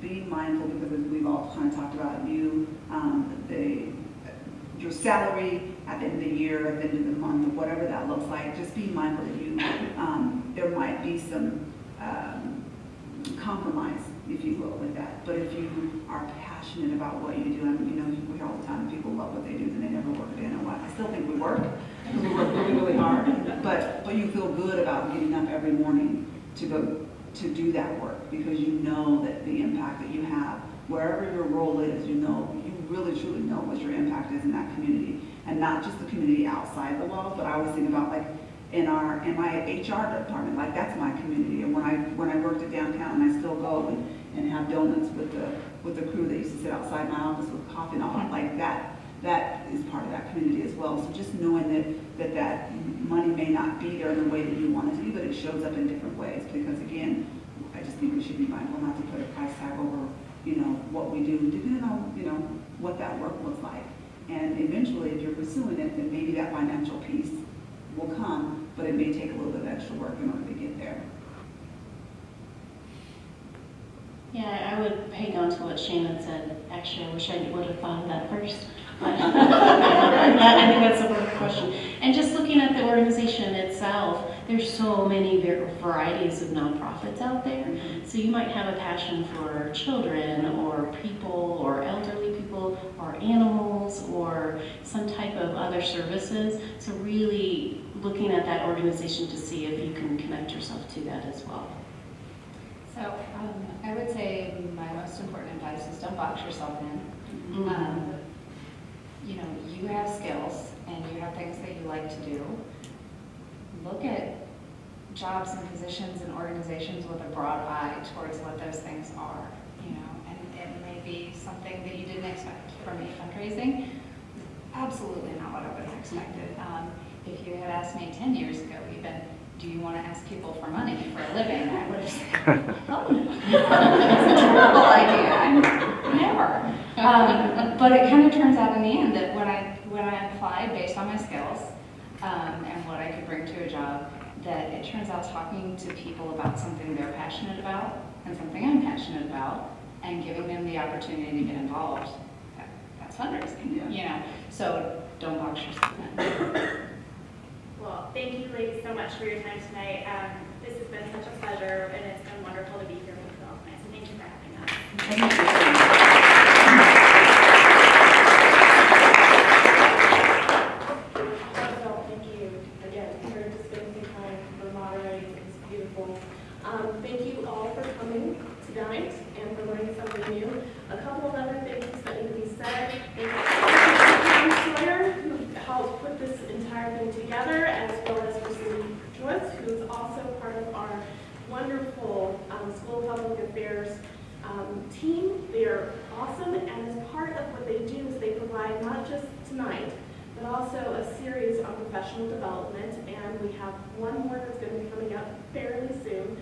being mindful, because as we've all kind of talked about, your salary at the end of the year, at the end of the month, or whatever that looks like, just being mindful that there might be some compromise, if you will, with that. But if you are passionate about what you do, and we hear all the time people love what they do, then they never work a day in a while. I still think we work, because we work really, really hard. But you feel good about getting up every morning to go to do that work, because you know that the impact that you have, wherever your role is, you really truly know what your impact is in that community, and not just the community outside the walls. But I always think about, like, in my HR department, like, that's my community. And when I worked at downtown, and I still go and have donuts with the crew that used to sit outside my office with coffee and all that, like that is part of that community as well. So just knowing that money may not be there in the way that you want it to be, but it shows up in different ways. Because again, I just think we should be mindful not to put a price tag over what we do, depending on what that work looks like. And eventually, if you're pursuing it, then maybe that financial piece will come, but it may take a little bit of extra work in order to get there. Yeah, I would hang on to what Shannon said. Actually, I wish I would have thought of that first. But I think that's a perfect question. And just looking at the organization itself, there's so many varieties of nonprofits out there. So you might have a passion for children or people or elderly people or animals or some type of other services. So really looking at that organization to see if you can connect yourself to that as well. So I would say my most important advice is don't box yourself in. You have skills and you have things that you like to do. Look at jobs and positions and organizations with a broad eye towards what those things are, and it may be something that you didn't expect. For me, fundraising, absolutely not what I would have expected. If you had asked me 10 years ago even, do you want to ask people for money for a living? I would have said, oh no, that's a terrible idea. Never. But it kind of turns out in the end that when I applied based on my skills and what I could bring to a job, that it turns out talking to people about something they're passionate about and something I'm passionate about, and giving them the opportunity to get involved, that's fundraising. So don't box yourself in. Well, thank you ladies so much for your time tonight. This has been such a pleasure, and it's been wonderful to be here with you all tonight. So thank you for having us. Thank you. Thank you again for dispensing time for moderating. It's beautiful. Thank you all for coming tonight and for learning something new. A couple of other things that need to be said. Thank you to Sawyer, who helped put this entire thing together, as well as for Cindy Joyce, who is also part of our wonderful School of Public Affairs team. They are awesome, and as part of what they do is they provide not just tonight, but also a series on professional development, and we have one more that's going to be coming up fairly soon.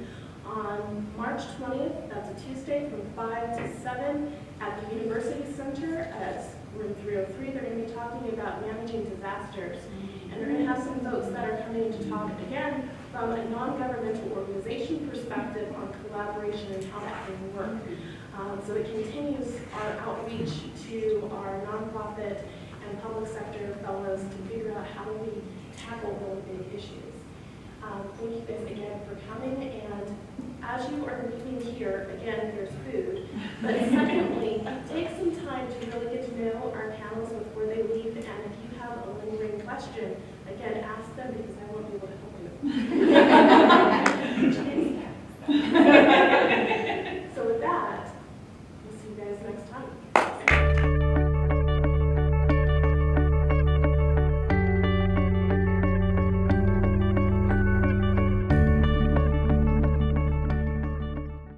On March 20th, that's a Tuesday, from 5 to 7 at the University Center at room 303. They're going to be talking about managing disasters. And they're going to have some folks that are coming to talk again from a non-governmental organization perspective on collaboration and how that can work. So it continues our outreach to our nonprofit and public sector fellows to figure out how do we tackle really big issues. Thank you guys again for coming, and as you are leaving here, again, there's food, but secondly, take some time to really get to know our panelists before they leave, and if you have a lingering question, again, ask them, because I won't be able